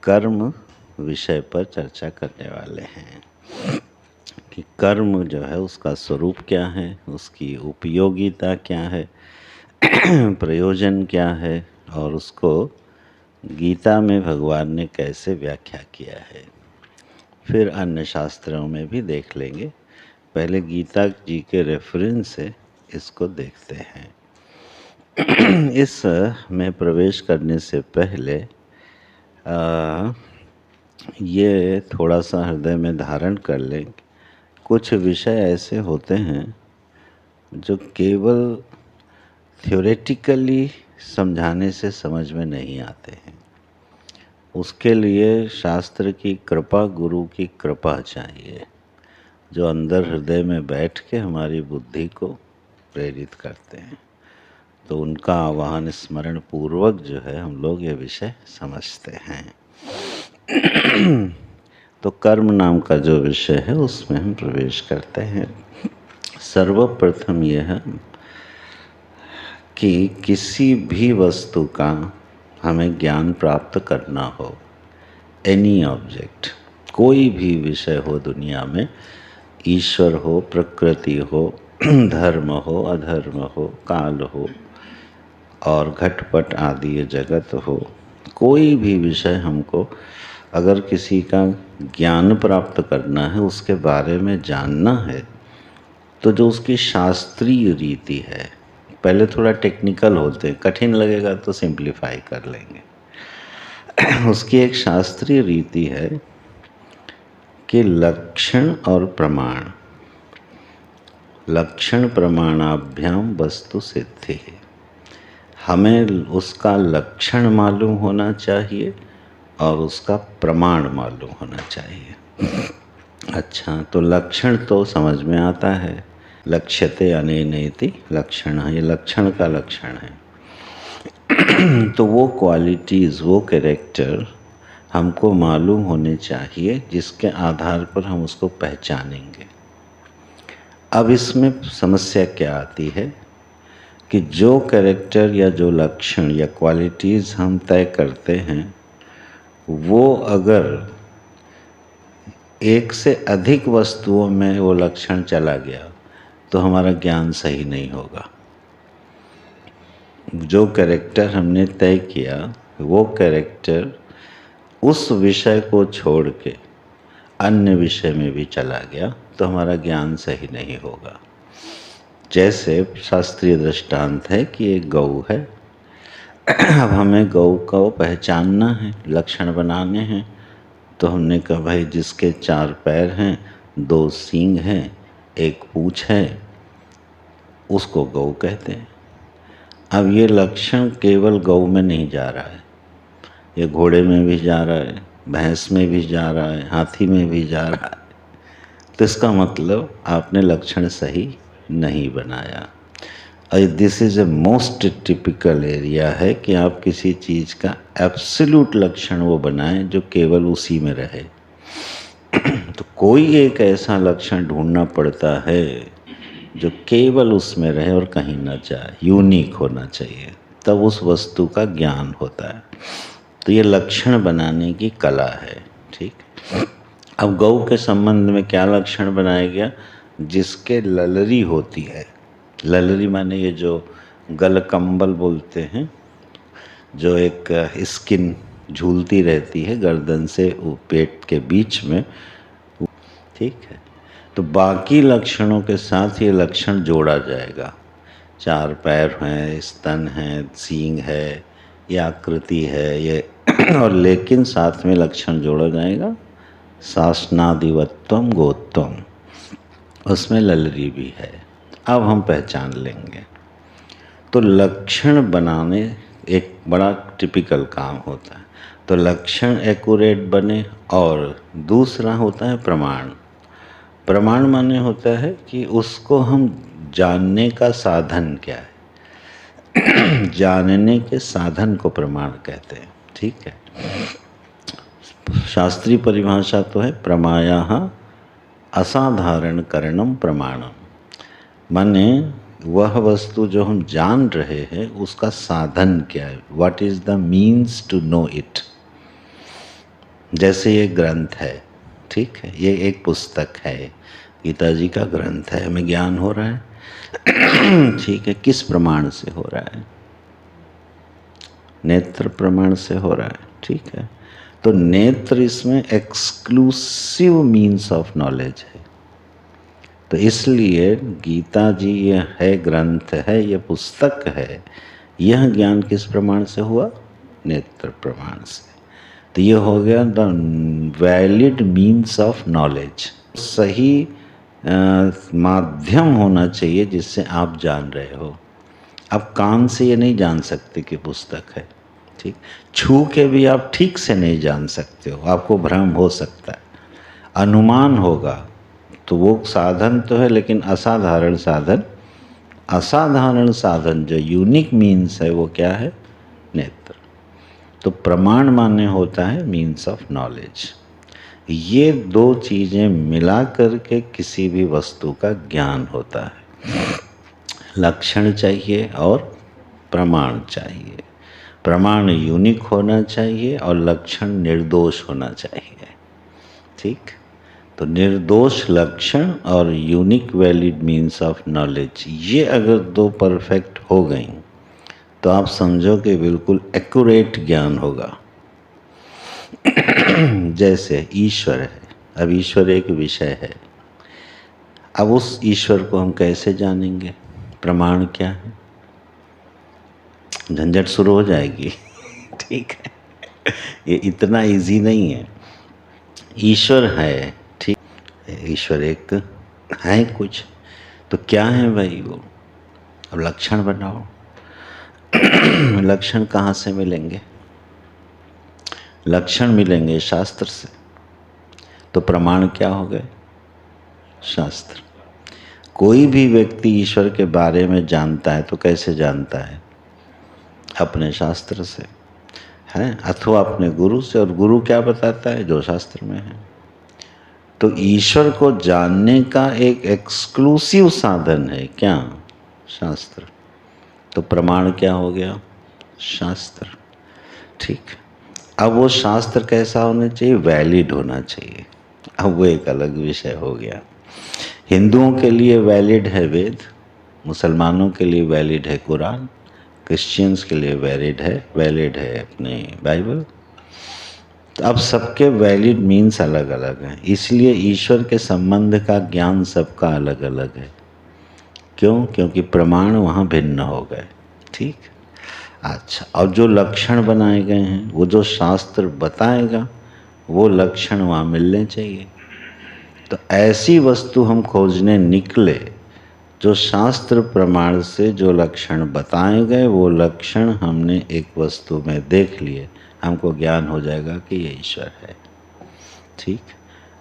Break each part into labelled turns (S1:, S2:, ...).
S1: कर्म विषय पर चर्चा करने वाले हैं कि कर्म जो है उसका स्वरूप क्या है, उसकी उपयोगिता क्या है, प्रयोजन क्या है और उसको गीता में भगवान ने कैसे व्याख्या किया है। फिर अन्य शास्त्रों में भी देख लेंगे। पहले गीता जी के रेफरेंस से इसको देखते हैं। इस में प्रवेश करने से पहले ये थोड़ा सा हृदय में धारण कर लें। कुछ विषय ऐसे होते हैं जो केवल थ्योरेटिकली समझाने से समझ में नहीं आते हैं। उसके लिए शास्त्र की कृपा, गुरु की कृपा चाहिए, जो अंदर हृदय में बैठ के हमारी बुद्धि को प्रेरित करते हैं। तो उनका आवाहन स्मरण पूर्वक जो है हम लोग ये विषय समझते हैं। तो कर्म नाम का जो विषय है उसमें हम प्रवेश करते हैं। सर्वप्रथम यह कि किसी भी वस्तु का हमें ज्ञान प्राप्त करना हो, एनी ऑब्जेक्ट, कोई भी विषय हो दुनिया में, ईश्वर हो, प्रकृति हो, धर्म हो, अधर्म हो, काल हो और घटपट आदि ये जगत हो, कोई भी विषय हमको अगर किसी का ज्ञान प्राप्त करना है, उसके बारे में जानना है, तो जो उसकी शास्त्रीय रीति है, पहले थोड़ा टेक्निकल होते, कठिन लगेगा तो सिंप्लीफाई कर लेंगे। उसकी एक शास्त्रीय रीति है कि लक्षण और प्रमाण, लक्षण प्रमाणाभ्याम वस्तु सिद्धि है। हमें उसका लक्षण मालूम होना चाहिए और उसका प्रमाण मालूम होना चाहिए। अच्छा, तो लक्षण तो समझ में आता है, लक्ष्यते अनेनेति लक्षण, ये लक्षण का लक्षण है। तो वो क्वालिटीज़, वो कैरेक्टर हमको मालूम होने चाहिए जिसके आधार पर हम उसको पहचानेंगे। अब इसमें समस्या क्या आती है कि जो कैरेक्टर या जो लक्षण या क्वालिटीज़ हम तय करते हैं, वो अगर एक से अधिक वस्तुओं में वो लक्षण चला गया तो हमारा ज्ञान सही नहीं होगा। जो कैरेक्टर हमने तय किया, वो कैरेक्टर उस विषय को छोड़ के अन्य विषय में भी चला गया तो हमारा ज्ञान सही नहीं होगा। जैसे शास्त्रीय दृष्टांत है कि एक गऊ है। अब हमें गऊ को पहचानना है, लक्षण बनाने हैं, तो हमने कहा भाई जिसके 4 पैर हैं, 2 सींग हैं, 1 पूँछ है, उसको गऊ कहते हैं। अब ये लक्षण केवल गऊ में नहीं जा रहा है, ये घोड़े में भी जा रहा है, भैंस में भी जा रहा है, हाथी में भी जा रहा है। तो इसका मतलब आपने लक्षण सही नहीं बनाया। This is a most typical area है कि आप किसी चीज़ का एब्सोल्यूट लक्षण वो बनाएं जो केवल उसी में रहे। तो कोई एक ऐसा लक्षण ढूंढना पड़ता है जो केवल उसमें रहे और कहीं ना जाए, यूनिक होना चाहिए, तब उस वस्तु का ज्ञान होता है। तो ये लक्षण बनाने की कला है। ठीक। अब गऊ के संबंध में क्या लक्षण बनाया गया? जिसके ललरी होती है, ललरी माने ये जो गलकंबल बोलते हैं, जो एक स्किन झूलती रहती है गर्दन से पेट के बीच में, ठीक है। तो बाकी लक्षणों के साथ ये लक्षण जोड़ा जाएगा। 4 पैर हैं, स्तन है, सींग है, ये आकृति है, ये और लेकिन साथ में लक्षण जोड़ा जाएगा शासनादिवत्वम गोत्वम, उसमें ललरी भी है। अब हम पहचान लेंगे। तो लक्षण बनाने एक बड़ा टिपिकल काम होता है। तो लक्षण एक्यूरेट बने। और दूसरा होता है प्रमाण। प्रमाण माने होता है कि उसको हम जानने का साधन क्या है। जानने के साधन को प्रमाण कहते हैं। ठीक है। शास्त्रीय परिभाषा तो है प्रमायाः असाधारण करणम प्रमाणम, माने वह वस्तु जो हम जान रहे हैं उसका साधन क्या है, what is the means to know it. जैसे ये ग्रंथ है, ठीक है, ये एक पुस्तक है, गीता जी का ग्रंथ है, हमें ज्ञान हो रहा है। ठीक है, किस प्रमाण से हो रहा है? नेत्र प्रमाण से हो रहा है, ठीक है। तो नेत्र इसमें एक्सक्लूसिव मीन्स ऑफ नॉलेज है। तो इसलिए गीता जी ये है, ग्रंथ है, ये पुस्तक है, यह ज्ञान किस प्रमाण से हुआ? नेत्र प्रमाण से। तो ये हो गया the valid means of knowledge. सही माध्यम होना चाहिए जिससे आप जान रहे हो। आप कान से ये नहीं जान सकते कि पुस्तक है, ठीक। छू के भी आप ठीक से नहीं जान सकते हो, आपको भ्रम हो सकता है, अनुमान होगा। तो वो साधन तो है, लेकिन असाधारण साधन, असाधारण साधन जो यूनिक मीन्स है वो क्या है? नेत्र। तो प्रमाण मान्य होता है मीन्स ऑफ नॉलेज। ये दो चीज़ें मिला करके किसी भी वस्तु का ज्ञान होता है। लक्षण चाहिए और प्रमाण चाहिए। प्रमाण यूनिक होना चाहिए और लक्षण निर्दोष होना चाहिए, ठीक। तो निर्दोष लक्षण और unique valid means of knowledge, ये अगर दो परफेक्ट हो गई तो आप समझो कि बिल्कुल एक्यूरेट ज्ञान होगा। जैसे ईश्वर है, अब ईश्वर एक विषय है, अब उस ईश्वर को हम कैसे जानेंगे? प्रमाण क्या है? झंझट शुरू हो जाएगी। ठीक है, ये इतना इजी नहीं है। ईश्वर है, ठीक, ईश्वर एक है कुछ, तो क्या है भाई वो? अब लक्षण बनाओ। लक्षण कहाँ से मिलेंगे? लक्षण मिलेंगे शास्त्र से। तो प्रमाण क्या हो गए? शास्त्र। कोई भी व्यक्ति ईश्वर के बारे में जानता है तो कैसे जानता है? अपने शास्त्र से, है, अथवा अपने गुरु से। और गुरु क्या बताता है? जो शास्त्र में है। तो ईश्वर को जानने का एक एक्सक्लूसिव साधन है क्या? शास्त्र। तो प्रमाण क्या हो गया? शास्त्र, ठीक। अब वो शास्त्र कैसा होना चाहिए? वैलिड होना चाहिए। अब वो एक अलग विषय हो गया। हिंदुओं के लिए वैलिड है वेद, मुसलमानों के लिए वैलिड है कुरान, क्रिश्चियंस के लिए वैलिड है अपने बाइबल। तो अब सबके वैलिड मीन्स अलग अलग हैं, इसलिए ईश्वर के संबंध का ज्ञान सबका अलग अलग है। क्यों? क्योंकि प्रमाण वहाँ भिन्न हो गए, ठीक। अच्छा, और जो लक्षण बनाए गए हैं, वो जो शास्त्र बताएगा, वो लक्षण वहाँ मिलने चाहिए। तो ऐसी वस्तु हम खोजने निकले जो शास्त्र प्रमाण से जो लक्षण बताए गए, वो लक्षण हमने एक वस्तु में देख लिए, हमको ज्ञान हो जाएगा कि ये ईश्वर है, ठीक।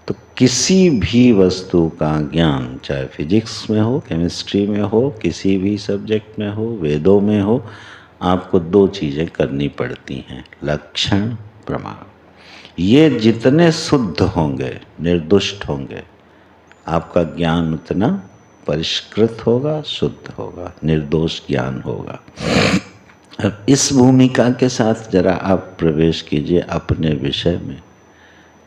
S1: तो किसी भी वस्तु का ज्ञान, चाहे फिजिक्स में हो, केमिस्ट्री में हो, किसी भी सब्जेक्ट में हो, वेदों में हो, आपको दो चीज़ें करनी पड़ती हैं, लक्षण, प्रमाण। ये जितने शुद्ध होंगे, निर्दुष्ट होंगे, आपका ज्ञान उतना परिष्कृत होगा, शुद्ध होगा, निर्दोष ज्ञान होगा। अब इस भूमिका के साथ जरा आप प्रवेश कीजिए अपने विषय में।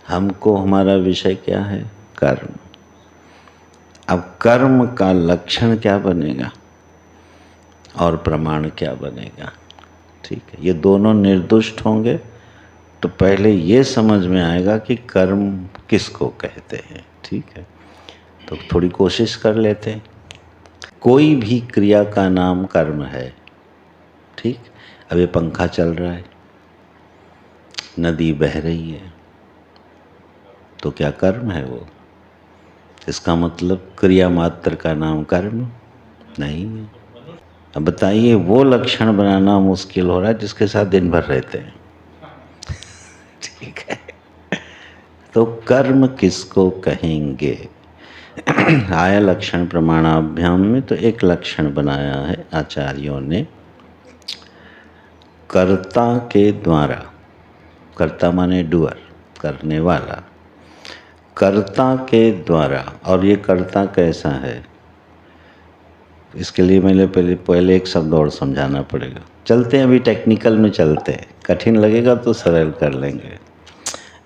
S1: हमको, हमारा विषय क्या है? कर्म। अब कर्म का लक्षण क्या बनेगा और प्रमाण क्या बनेगा, ठीक है। ये दोनों निर्दुष्ट होंगे तो पहले ये समझ में आएगा कि कर्म किसको कहते हैं, ठीक है। तो थोड़ी कोशिश कर लेते हैं। कोई भी क्रिया का नाम कर्म है, ठीक। अब ये पंखा चल रहा है, नदी बह रही है, तो क्या कर्म है वो? इसका मतलब क्रिया मात्र का नाम कर्म नहीं है। अब बताइए, वो लक्षण बनाना मुश्किल हो रहा है जिसके साथ दिन भर रहते हैं, ठीक है। तो कर्म किसको कहेंगे? आया लक्षण प्रमाणाभ्याम में, तो एक लक्षण बनाया है आचार्यों ने, कर्ता के द्वारा। कर्ता माने डूअर, करने वाला, कर्ता के द्वारा। और ये कर्ता कैसा है? इसके लिए मैंने पहले एक शब्द और समझाना पड़ेगा। चलते हैं, अभी टेक्निकल में चलते हैं, कठिन लगेगा तो सरल कर लेंगे।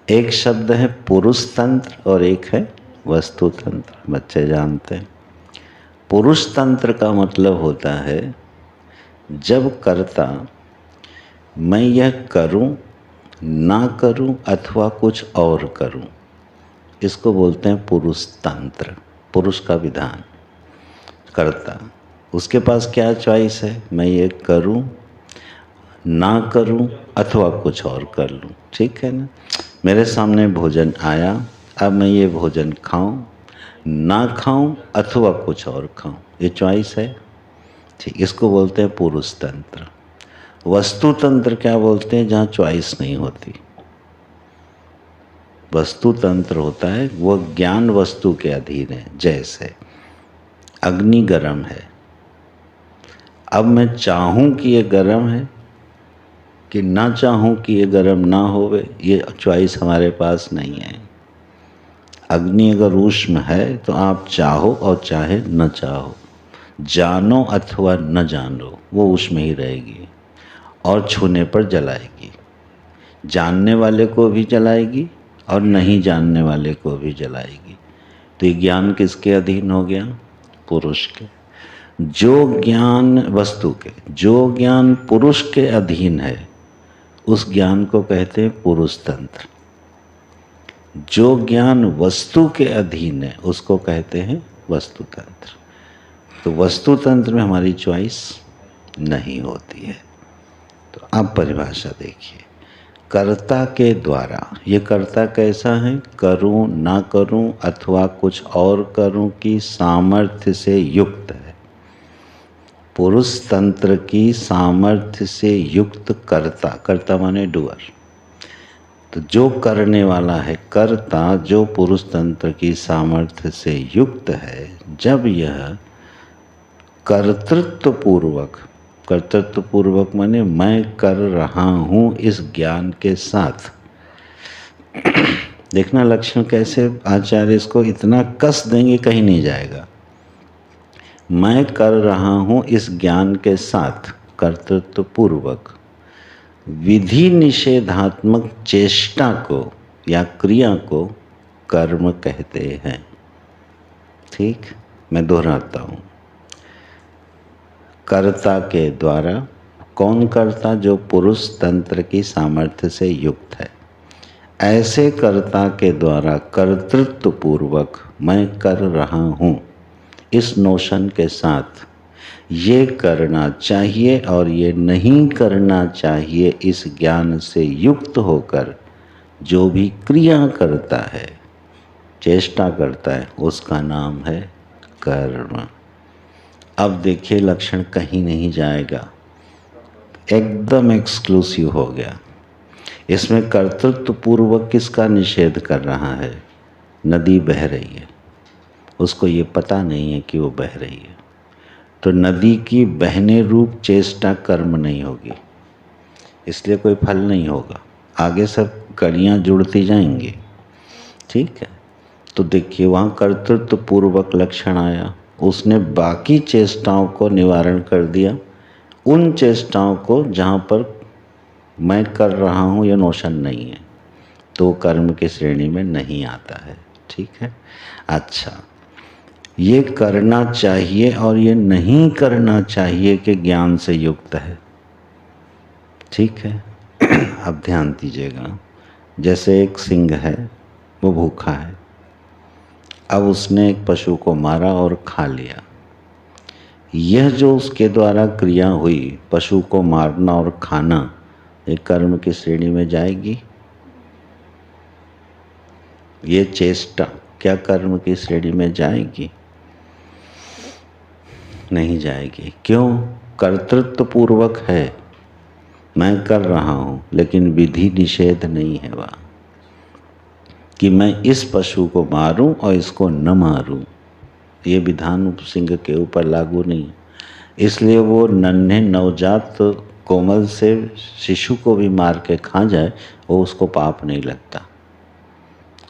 S1: एक शब्द है पुरुष तंत्र और एक है वस्तु तंत्र। बच्चे जानते हैं पुरुष तंत्र का मतलब होता है जब कर्ता मैं यह करूं, ना करूं अथवा कुछ और करूं, इसको बोलते हैं पुरुष तंत्र। पुरुष का विधान कर्ता, उसके पास क्या चॉइस है, मैं ये करूं, ना करूं अथवा कुछ और कर लूं। ठीक है ना। मेरे सामने भोजन आया, अब मैं ये भोजन खाऊं, ना खाऊं अथवा कुछ और खाऊं, ये चॉइस है। ठीक, इसको बोलते हैं पुरुष तंत्र। वस्तु तंत्र क्या बोलते हैं, जहाँ चॉइस नहीं होती। वस्तु तंत्र होता है वो ज्ञान वस्तु के अधीन है। जैसे अग्नि गर्म है, अब मैं चाहूं कि ये गर्म है कि ना चाहूं कि ये गर्म ना होवे, ये चॉइस हमारे पास नहीं है। अग्नि अगर ऊष्म है तो आप चाहो और चाहे न चाहो, जानो अथवा न जानो, वो ऊष्म ही रहेगी और छूने पर जलाएगी। जानने वाले को भी जलाएगी और नहीं जानने वाले को भी जलाएगी। तो ये ज्ञान किसके अधीन हो गया, पुरुष के। जो ज्ञान वस्तु के, जो ज्ञान पुरुष के अधीन है उस ज्ञान को कहते हैं पुरुष तंत्र। जो ज्ञान वस्तु के अधीन है उसको कहते हैं वस्तु तंत्र। तो वस्तु तंत्र में हमारी चॉइस नहीं होती है। तो आप परिभाषा देखिए, कर्ता के द्वारा, ये कर्ता कैसा है, करूं ना करूं अथवा कुछ और करूं की सामर्थ्य से युक्त है। पुरुष तंत्र की सामर्थ्य से युक्त कर्ता, कर्ता माने डूअर। तो जो करने वाला है कर्ता, जो पुरुष तंत्र की सामर्थ्य से युक्त है, जब यह कर्तृत्व पूर्वक, कर्तृत्व पूर्वक माने मैं कर रहा हूँ इस ज्ञान के साथ। देखना लक्षण कैसे आचार्य इसको इतना कस देंगे कहीं नहीं जाएगा। मैं कर रहा हूँ इस ज्ञान के साथ कर्तृत्व पूर्वक विधि निषेधात्मक चेष्टा को या क्रिया को कर्म कहते हैं। ठीक, मैं दोहराता हूँ। कर्ता के द्वारा, कौन कर्ता, जो पुरुष तंत्र की सामर्थ्य से युक्त है, ऐसे कर्ता के द्वारा कर्तृत्व पूर्वक मैं कर रहा हूँ इस नोशन के साथ ये करना चाहिए और ये नहीं करना चाहिए, इस ज्ञान से युक्त होकर जो भी क्रिया करता है, चेष्टा करता है, उसका नाम है कर्म। अब देखिए लक्षण कहीं नहीं जाएगा, एकदम एक्सक्लूसिव हो गया। इसमें कर्तृत्व पूर्वक किसका निषेध कर रहा है, नदी बह रही है, उसको ये पता नहीं है कि वो बह रही है, तो नदी की बहने रूप चेष्टा कर्म नहीं होगी, इसलिए कोई फल नहीं होगा। आगे सब कड़ियाँ जुड़ती जाएंगी। ठीक है। तो देखिए वहाँ कर्तृत्व पूर्वक लक्षण आया, उसने बाकी चेष्टाओं को निवारण कर दिया, उन चेष्टाओं को जहाँ पर मैं कर रहा हूँ ये नोशन नहीं है, तो कर्म की श्रेणी में नहीं आता है। ठीक है। अच्छा, ये करना चाहिए और ये नहीं करना चाहिए के ज्ञान से युक्त है। ठीक है। अब ध्यान दीजिएगा, जैसे एक सिंह है, वो भूखा है, अब उसने एक पशु को मारा और खा लिया। यह जो उसके द्वारा क्रिया हुई, पशु को मारना और खाना, ये कर्म की श्रेणी में जाएगी? ये चेष्टा क्या कर्म की श्रेणी में जाएगी? नहीं जाएगी। क्यों? कर्तृत्व पूर्वक है, मैं कर रहा हूँ, लेकिन विधि निषेध नहीं है वहाँ कि मैं इस पशु को मारूं और इसको न मारूं। ये विधान सिंह के ऊपर लागू नहीं, इसलिए वो नन्हे नवजात कोमल से शिशु को भी मार के खा जाए, वो उसको पाप नहीं लगता।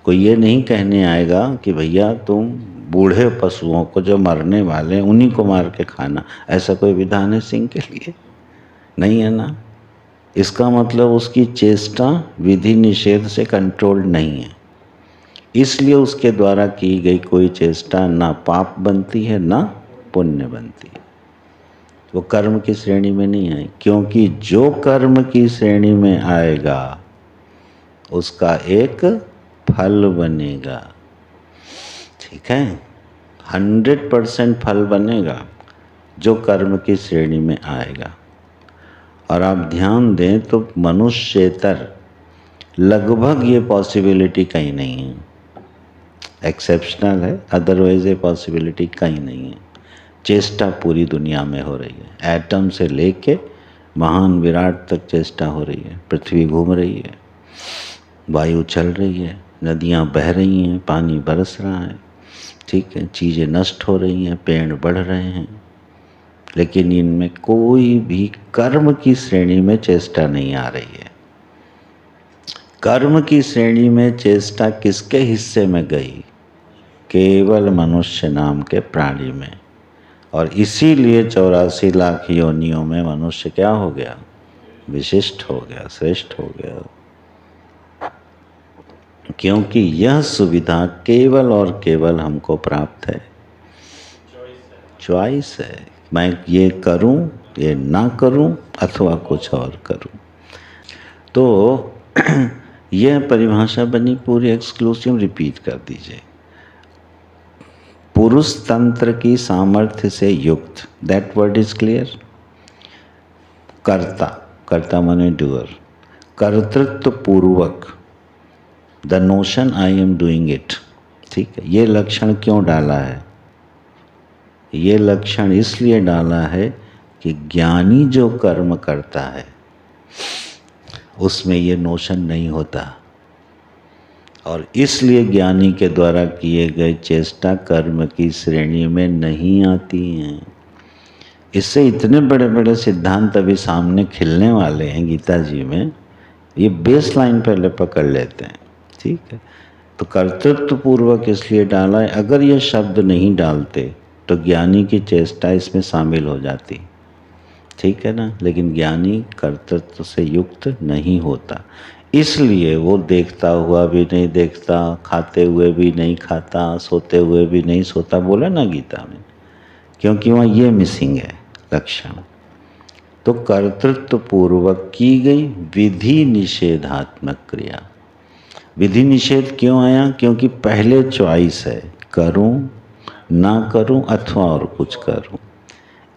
S1: कोई ये नहीं कहने आएगा कि भैया तुम बूढ़े पशुओं को जो मरने वाले हैं उन्हीं को मार के खाना, ऐसा कोई विधान है सिंह के लिए? नहीं है ना। इसका मतलब उसकी चेष्टा विधि निषेध से कंट्रोल्ड नहीं है, इसलिए उसके द्वारा की गई कोई चेष्टा ना पाप बनती है ना पुण्य बनती है, वो कर्म की श्रेणी में नहीं है। क्योंकि जो कर्म की श्रेणी में आएगा उसका एक फल बनेगा, ठीक है, 100% फल बनेगा जो कर्म की श्रेणी में आएगा। और आप ध्यान दें तो मनुष्येतर लगभग ये पॉसिबिलिटी कहीं नहीं है, एक्सेप्शनल है, अदरवाइज ये पॉसिबिलिटी कहीं नहीं है। चेष्टा पूरी दुनिया में हो रही है, एटम से लेके महान विराट तक चेष्टा हो रही है। पृथ्वी घूम रही है, वायु चल रही है, नदियाँ बह रही हैं, पानी बरस रहा है, ठीक है, चीज़ें नष्ट हो रही हैं, पेड़ बढ़ रहे हैं, लेकिन इनमें कोई भी कर्म की श्रेणी में चेष्टा नहीं आ रही है। कर्म की श्रेणी में चेष्टा किसके हिस्से में गई? केवल मनुष्य नाम के प्राणी में। और इसीलिए 84 लाख योनियों में मनुष्य क्या हो गया? विशिष्ट हो गया, श्रेष्ठ हो गया। क्योंकि यह सुविधा केवल और केवल हमको प्राप्त है, चॉइस है, मैं ये करूं, ये ना करूं, अथवा कुछ और करूं। तो यह परिभाषा बनी पूरी एक्सक्लूसिव, रिपीट कर दीजिए। पुरुष तंत्र की सामर्थ्य से युक्त, दैट वर्ड इज क्लियर। कर्ता, कर्ता माने डूअर, कर्तृत्व पूर्वक, the notion I am doing it, ठीक है। ये लक्षण क्यों डाला है? ये लक्षण इसलिए डाला है कि ज्ञानी जो कर्म करता है उसमें ये नोशन नहीं होता, और इसलिए ज्ञानी के द्वारा किए गए चेष्टा कर्म की श्रेणी में नहीं आती हैं। इससे इतने बड़े बड़े सिद्धांत अभी सामने खिलने वाले हैं गीता जी में, ये बेस लाइन पहले पकड़ लेते हैं, ठीक है। तो कर्तृत्व पूर्वक इसलिए डाला है, अगर ये शब्द नहीं डालते तो ज्ञानी की चेष्टा इसमें शामिल हो जाती, ठीक है ना। लेकिन ज्ञानी कर्तृत्व से युक्त नहीं होता, इसलिए वो देखता हुआ भी नहीं देखता, खाते हुए भी नहीं खाता, सोते हुए भी नहीं सोता, बोला ना गीता में, क्योंकि वहाँ ये मिसिंग है लक्षण। तो कर्तृत्व पूर्वक की गई विधि निषेधात्मक क्रिया। विधि निषेध क्यों आया? क्योंकि पहले चॉइस है, करूं ना करूं अथवा और कुछ करूं।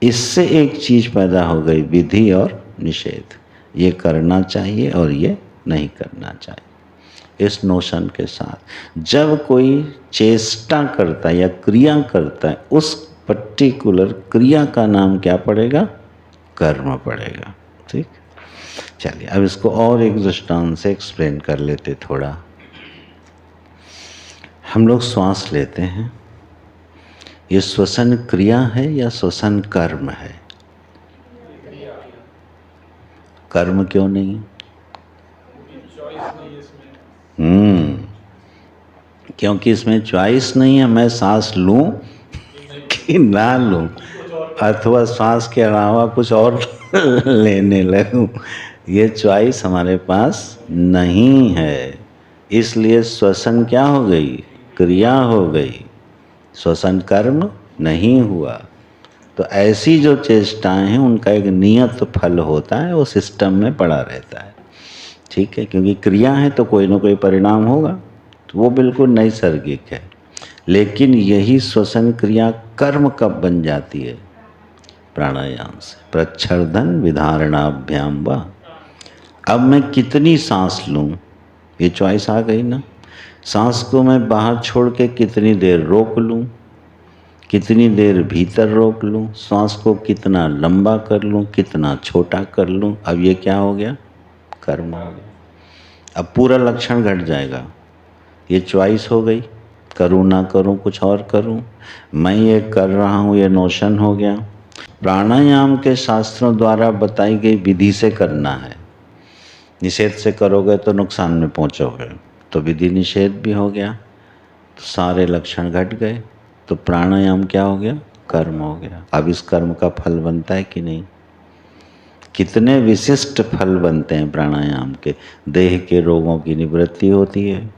S1: इससे एक चीज पैदा हो गई, विधि और निषेध, ये करना चाहिए और ये नहीं करना चाहिए। इस नोशन के साथ जब कोई चेष्टा करता है या क्रिया करता है, उस पर्टिकुलर क्रिया का नाम क्या पड़ेगा? कर्म पड़ेगा, ठीक। चलिए अब इसको और एक दृष्टांत से एक्सप्लेन कर लेते थोड़ा। हम लोग श्वास लेते हैं, ये श्वसन क्रिया है या श्वसन कर्म है? कर्म क्यों नहीं? क्योंकि इसमें चॉइस नहीं है, मैं सांस लूं कि ना लूं, अथवा सांस के अलावा कुछ और लेने लगूं, ये चॉइस हमारे पास नहीं है। इसलिए श्वसन क्या हो गई? क्रिया हो गई, श्वसन कर्म नहीं हुआ। तो ऐसी जो चेष्टाएं हैं उनका एक नियत फल होता है, वो सिस्टम में पड़ा रहता है, ठीक है। क्योंकि क्रिया है तो कोई ना कोई परिणाम होगा, तो वो बिल्कुल नैसर्गिक है। लेकिन यही श्वसन क्रिया कर्म कब बन जाती है? प्राणायाम से। प्रच्छर्दन विधारणाभ्याम वा। अब मैं कितनी सांस लूँ, ये चॉइस आ गई ना। सांस को मैं बाहर छोड़ के कितनी देर रोक लूँ, कितनी देर भीतर रोक लूँ, सांस को कितना लंबा कर लूँ, कितना छोटा कर लूँ, अब ये क्या हो गया? कर्म हो गया। अब पूरा लक्षण घट जाएगा, ये चॉइस हो गई, करूँ ना करूँ, कुछ और करूँ, मैं ये कर रहा हूँ, ये नोशन हो गया। प्राणायाम के शास्त्रों द्वारा बताई गई विधि से करना है, निषेध से करोगे तो नुकसान में पहुँचोगे, तो विधि निषेध भी हो गया, तो सारे लक्षण घट गए। तो प्राणायाम क्या हो गया? कर्म हो गया। अब इस कर्म का फल बनता है कि नहीं? कितने विशिष्ट फल बनते हैं प्राणायाम के। देह के रोगों की निवृत्ति होती है,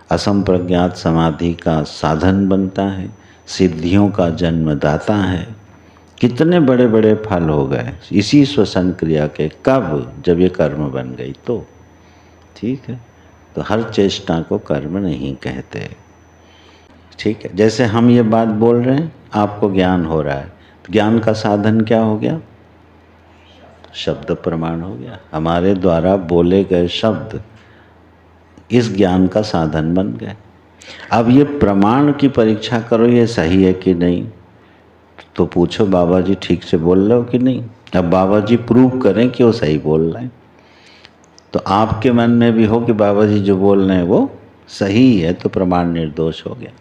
S1: असंप्रज्ञात समाधि का साधन बनता है, सिद्धियों का जन्मदाता है। कितने बड़े बड़े फल हो गए इसी श्वसन क्रिया के। कब? जब ये कर्म बन गई तो। ठीक है, तो हर चेष्टा को कर्म नहीं कहते। ठीक है, जैसे हम ये बात बोल रहे हैं, आपको ज्ञान हो रहा है, तो ज्ञान का साधन क्या हो गया? शब्द प्रमाण हो गया। हमारे द्वारा बोले गए शब्द इस ज्ञान का साधन बन गए। अब ये प्रमाण की परीक्षा करो, ये सही है कि नहीं, तो पूछो बाबा जी ठीक से बोल रहे हो कि नहीं। अब बाबा जी प्रूव करें कि वो सही बोल रहे हैं, तो आपके मन में भी हो कि बाबा जी जो बोल रहे हैं वो सही है, तो प्रमाण निर्दोष हो गया।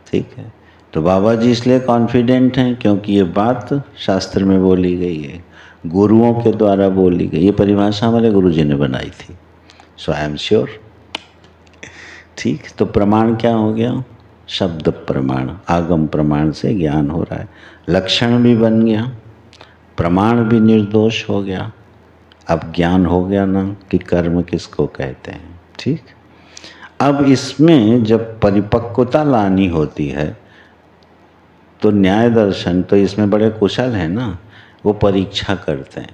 S1: ठीक है, तो बाबा जी इसलिए कॉन्फिडेंट हैं क्योंकि ये बात शास्त्र में बोली गई है, गुरुओं के द्वारा बोली गई। ये परिभाषा हमारे गुरु जी ने बनाई थी, सो आई एम श्योर। ठीक, तो प्रमाण क्या हो गया? शब्द प्रमाण, आगम प्रमाण से ज्ञान हो रहा है। लक्षण भी बन गया, प्रमाण भी निर्दोष हो गया। अब ज्ञान हो गया ना कि कर्म किसको कहते हैं। ठीक, अब इसमें जब परिपक्वता लानी होती है तो न्याय दर्शन तो इसमें बड़े कुशल हैं ना, वो परीक्षा करते हैं।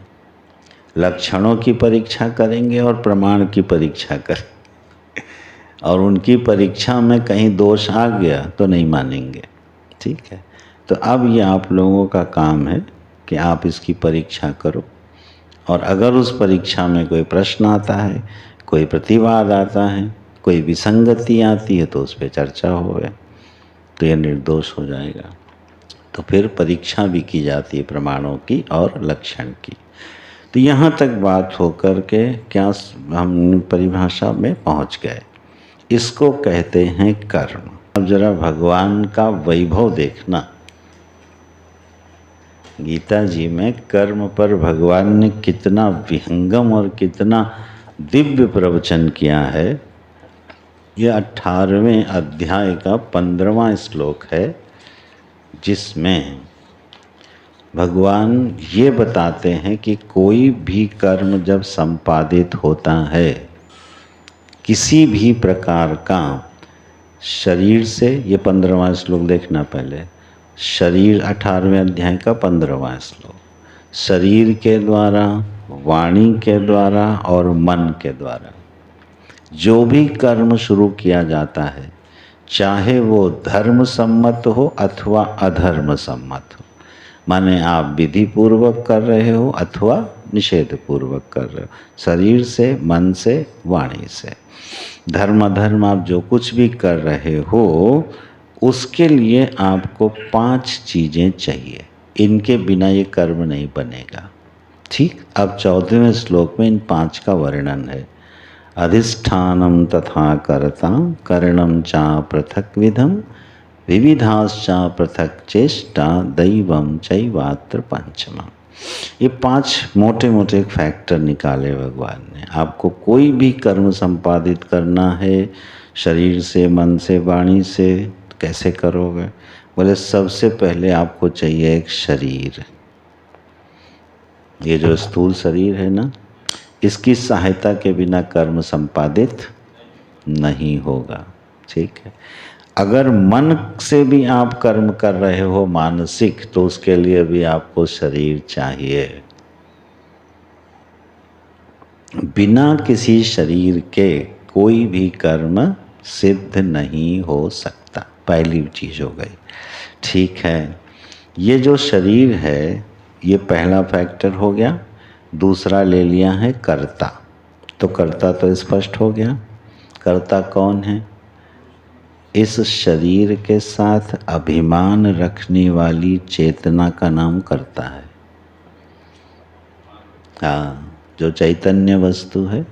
S1: लक्षणों की परीक्षा करेंगे और प्रमाण की परीक्षा करेंगे, और उनकी परीक्षा में कहीं दोष आ गया तो नहीं मानेंगे। ठीक है, तो अब ये आप लोगों का काम है कि आप इसकी परीक्षा करो, और अगर उस परीक्षा में कोई प्रश्न आता है, कोई प्रतिवाद आता है, कोई विसंगति आती है, तो उस पर चर्चा होवे, तो यह निर्दोष हो जाएगा। तो फिर परीक्षा भी की जाती है प्रमाणों की और लक्षण की। तो यहाँ तक बात होकर के क्या हम परिभाषा में पहुँच गए। इसको कहते हैं कर्म। अब जरा भगवान का वैभव देखना। गीता जी में कर्म पर भगवान ने कितना विहंगम और कितना दिव्य प्रवचन किया है। यह 18वें अध्याय का 15वां श्लोक है, जिसमें भगवान ये बताते हैं कि कोई भी कर्म जब संपादित होता है किसी भी प्रकार का, शरीर से, ये 15वां श्लोक देखना पहले, शरीर 18वें अध्याय का 15वां श्लोक, शरीर के द्वारा, वाणी के द्वारा और मन के द्वारा जो भी कर्म शुरू किया जाता है, चाहे वो धर्म सम्मत हो अथवा अधर्म सम्मत हो, माने आप विधि पूर्वक कर रहे हो अथवा निषेध पूर्वक कर रहे हो, शरीर से, मन से, वाणी से, धर्म अधर्म आप जो कुछ भी कर रहे हो, उसके लिए आपको 5 चीज़ें चाहिए। इनके बिना ये कर्म नहीं बनेगा। ठीक, अब 14वें श्लोक में इन 5 का वर्णन है। अधिष्ठानम तथा कर्ता करणम चा पृथक विधम विविधाश्चा पृथक चेष्टा दैवम चैवात्र पंचमम। ये 5 मोटे मोटे फैक्टर निकाले भगवान ने। आपको कोई भी कर्म संपादित करना है शरीर से, मन से, वाणी से, तो कैसे करोगे? बोले सबसे पहले आपको चाहिए एक शरीर। ये जो स्थूल शरीर है ना, इसकी सहायता के बिना कर्म संपादित नहीं होगा। ठीक है, अगर मन से भी आप कर्म कर रहे हो मानसिक, तो उसके लिए भी आपको शरीर चाहिए। बिना किसी शरीर के कोई भी कर्म सिद्ध नहीं हो सकता, पहली चीज़ हो गई। ठीक है, ये जो शरीर है ये पहला फैक्टर हो गया। दूसरा ले लिया है कर्ता, तो कर्ता तो स्पष्ट हो गया। कर्ता कौन है? इस शरीर के साथ अभिमान रखने वाली चेतना का नाम कर्ता है। हाँ, जो चैतन्य वस्तु है,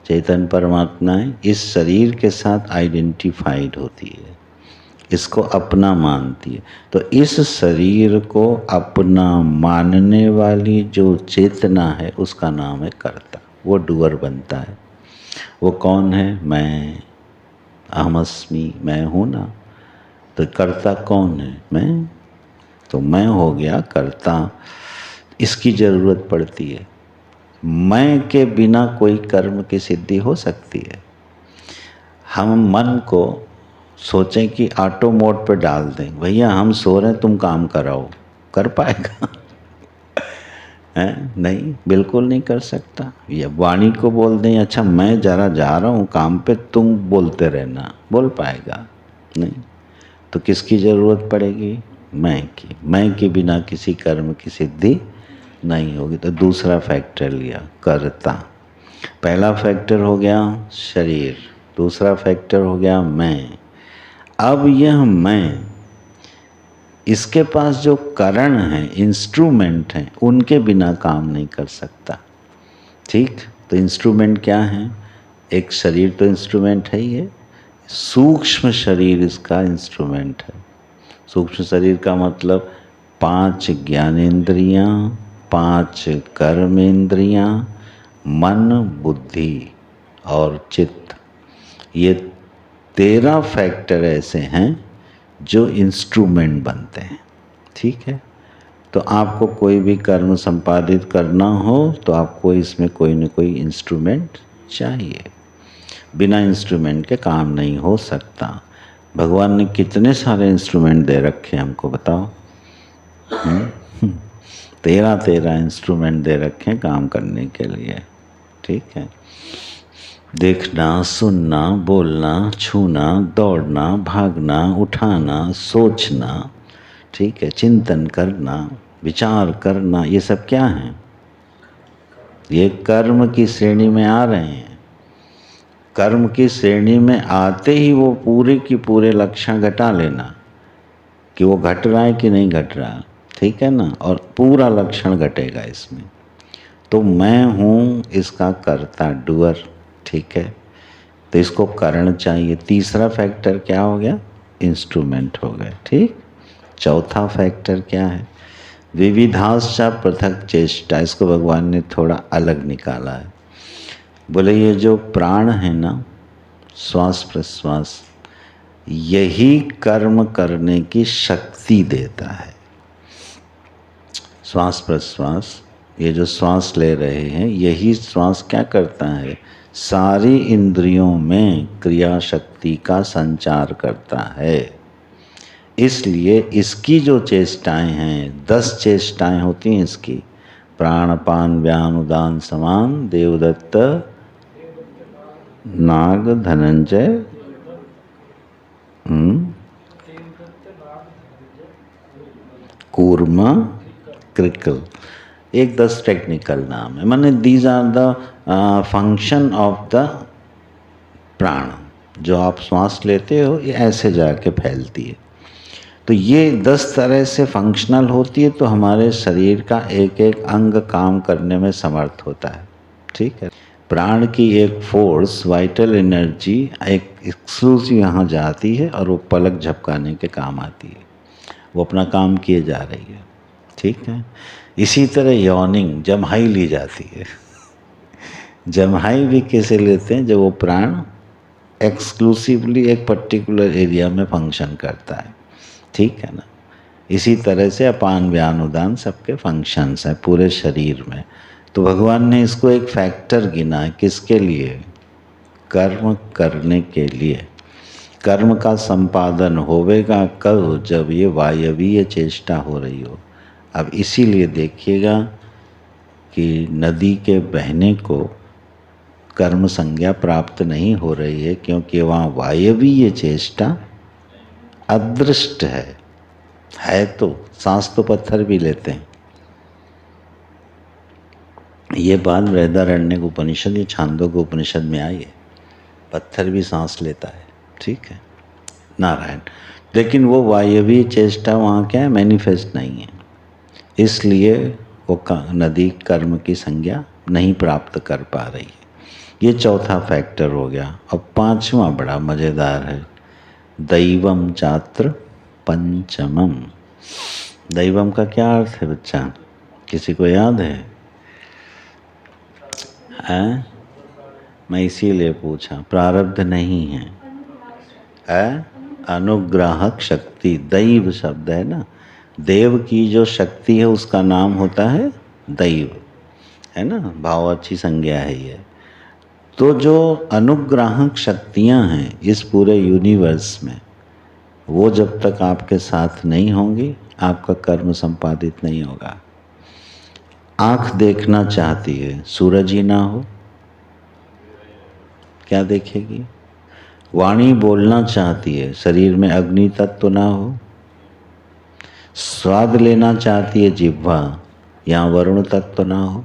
S1: चैतन्य परमात्मा है, इस शरीर के साथ आइडेंटिफाइड होती है, इसको अपना मानती है। तो इस शरीर को अपना मानने वाली जो चेतना है उसका नाम है कर्ता। वो डूअर बनता है। वो कौन है? मैं, अहमस्मि, मैं हूँ ना। तो कर्ता कौन है? मैं। तो मैं हो गया कर्ता। इसकी ज़रूरत पड़ती है। मैं के बिना कोई कर्म की सिद्धि हो सकती है? हम मन को सोचें कि ऑटो मोड पे डाल दें, भैया हम सो रहे हैं तुम काम कराओ, कर पाएगा? है नहीं, बिल्कुल नहीं कर सकता। या वाणी को बोल दें अच्छा मैं जरा जा रहा हूँ काम पे, तुम बोलते रहना, बोल पाएगा? नहीं। तो किसकी ज़रूरत पड़ेगी? मैं की। मैं के बिना किसी कर्म की सिद्धि नहीं होगी। तो दूसरा फैक्टर लिया, कर्ता। पहला फैक्टर हो गया शरीर, दूसरा फैक्टर हो गया मैं। अब यह मैं, इसके पास जो करण हैं, इंस्ट्रूमेंट हैं, उनके बिना काम नहीं कर सकता। ठीक, तो इंस्ट्रूमेंट क्या है? एक शरीर तो इंस्ट्रूमेंट है ही है, सूक्ष्म शरीर इसका इंस्ट्रूमेंट है। सूक्ष्म शरीर का मतलब 5 ज्ञानेंद्रियाँ, 5 कर्मेंद्रियाँ, मन, बुद्धि और चित्त, ये 13 फैक्टर ऐसे हैं जो इंस्ट्रूमेंट बनते हैं। ठीक है, तो आपको कोई भी कर्म संपादित करना हो तो आपको इसमें कोई न कोई इंस्ट्रूमेंट चाहिए। बिना इंस्ट्रूमेंट के काम नहीं हो सकता। भगवान ने कितने सारे इंस्ट्रूमेंट दे रखे हैं हमको बताओ? 13 इंस्ट्रूमेंट दे रखे हैं काम करने के लिए। ठीक है, देखना, सुनना, बोलना, छूना, दौड़ना, भागना, उठाना, सोचना, ठीक है, चिंतन करना, विचार करना, ये सब क्या है? ये कर्म की श्रेणी में आ रहे हैं। कर्म की श्रेणी में आते ही वो पूरे की पूरे लक्षण घटा लेना कि वो घट रहा है कि नहीं घट रहा, ठीक है ना, और पूरा लक्षण घटेगा इसमें। तो मैं हूँ इसका कर्ता, डूअर, ठीक है, तो इसको करण चाहिए। तीसरा फैक्टर क्या हो गया? इंस्ट्रूमेंट हो गए। ठीक, चौथा फैक्टर क्या है? विविधाश्च पृथक चेष्टा, इसको भगवान ने थोड़ा अलग निकाला है। बोले ये जो प्राण है ना, श्वास प्रश्वास, यही कर्म करने की शक्ति देता है। श्वास प्रश्वास, ये जो श्वास ले रहे हैं, यही श्वास क्या करता है? सारी इंद्रियों में क्रिया शक्ति का संचार करता है। इसलिए इसकी जो चेष्टाएं हैं, 10 चेष्टाएं होती हैं इसकी, प्राणपान व्यान उदान समान, देवदत्त नाग धनंजय, कूर्मा, क्रिकल, एक 10 टेक्निकल नाम है। माने these are the function of the prana. जो आप श्वास लेते हो ये ऐसे जाके फैलती है। तो ये 10 तरह से फंक्शनल होती है, तो हमारे शरीर का एक एक अंग काम करने में समर्थ होता है। ठीक है, प्राण की एक फोर्स, वाइटल एनर्जी एक एक्सक्लूसिव यहाँ जाती है और वो पलक झपकाने के काम आती है, वो अपना काम किए जा रही है। ठीक है, इसी तरह यॉर्निंग, जम्हाई ली जाती है। जम्हाई भी कैसे लेते हैं? जब वो प्राण एक्सक्लूसिवली एक पर्टिकुलर एरिया में फंक्शन करता है। ठीक है ना, इसी तरह से अपान व्यान उदान सबके फंक्शंस हैं पूरे शरीर में। तो भगवान ने इसको एक फैक्टर गिना है, किसके लिए? कर्म करने के लिए। कर्म का संपादन होवेगा कब? जब ये वायवीय चेष्टा हो रही हो। अब इसीलिए देखिएगा कि नदी के बहने को कर्म संज्ञा प्राप्त नहीं हो रही है, क्योंकि वहाँ वायवीय चेष्टा अदृष्ट है तो सांस तो पत्थर भी लेते हैं। ये बात बृहदारण्यक उपनिषद या छांदोग्य उपनिषद में आई है, पत्थर भी सांस लेता है। ठीक है, नारायण। लेकिन वो वायवीय चेष्टा वहाँ क्या है? मैनिफेस्ट नहीं है, इसलिए वो नदी कर्म की संज्ञा नहीं प्राप्त कर पा रही है। ये चौथा फैक्टर हो गया। अब पांचवा बड़ा मज़ेदार है, दैवम चात्र पंचमम। दैवम का क्या अर्थ है बच्चा? किसी को याद है? हैं? मैं इसीलिए पूछा, प्रारब्ध नहीं है, अनुग्राहक शक्ति। दैव शब्द है ना, देव की जो शक्ति है उसका नाम होता है दैव। है ना, भाव अच्छी संज्ञा है ये। तो जो अनुग्राहक शक्तियां हैं इस पूरे यूनिवर्स में, वो जब तक आपके साथ नहीं होंगी आपका कर्म संपादित नहीं होगा। आंख देखना चाहती है, सूरज ही ना हो क्या देखेगी? वाणी बोलना चाहती है, शरीर में अग्नि तत्व ना हो। स्वाद लेना चाहती है जिह्वा, यहाँ वरुण तत्व ना हो।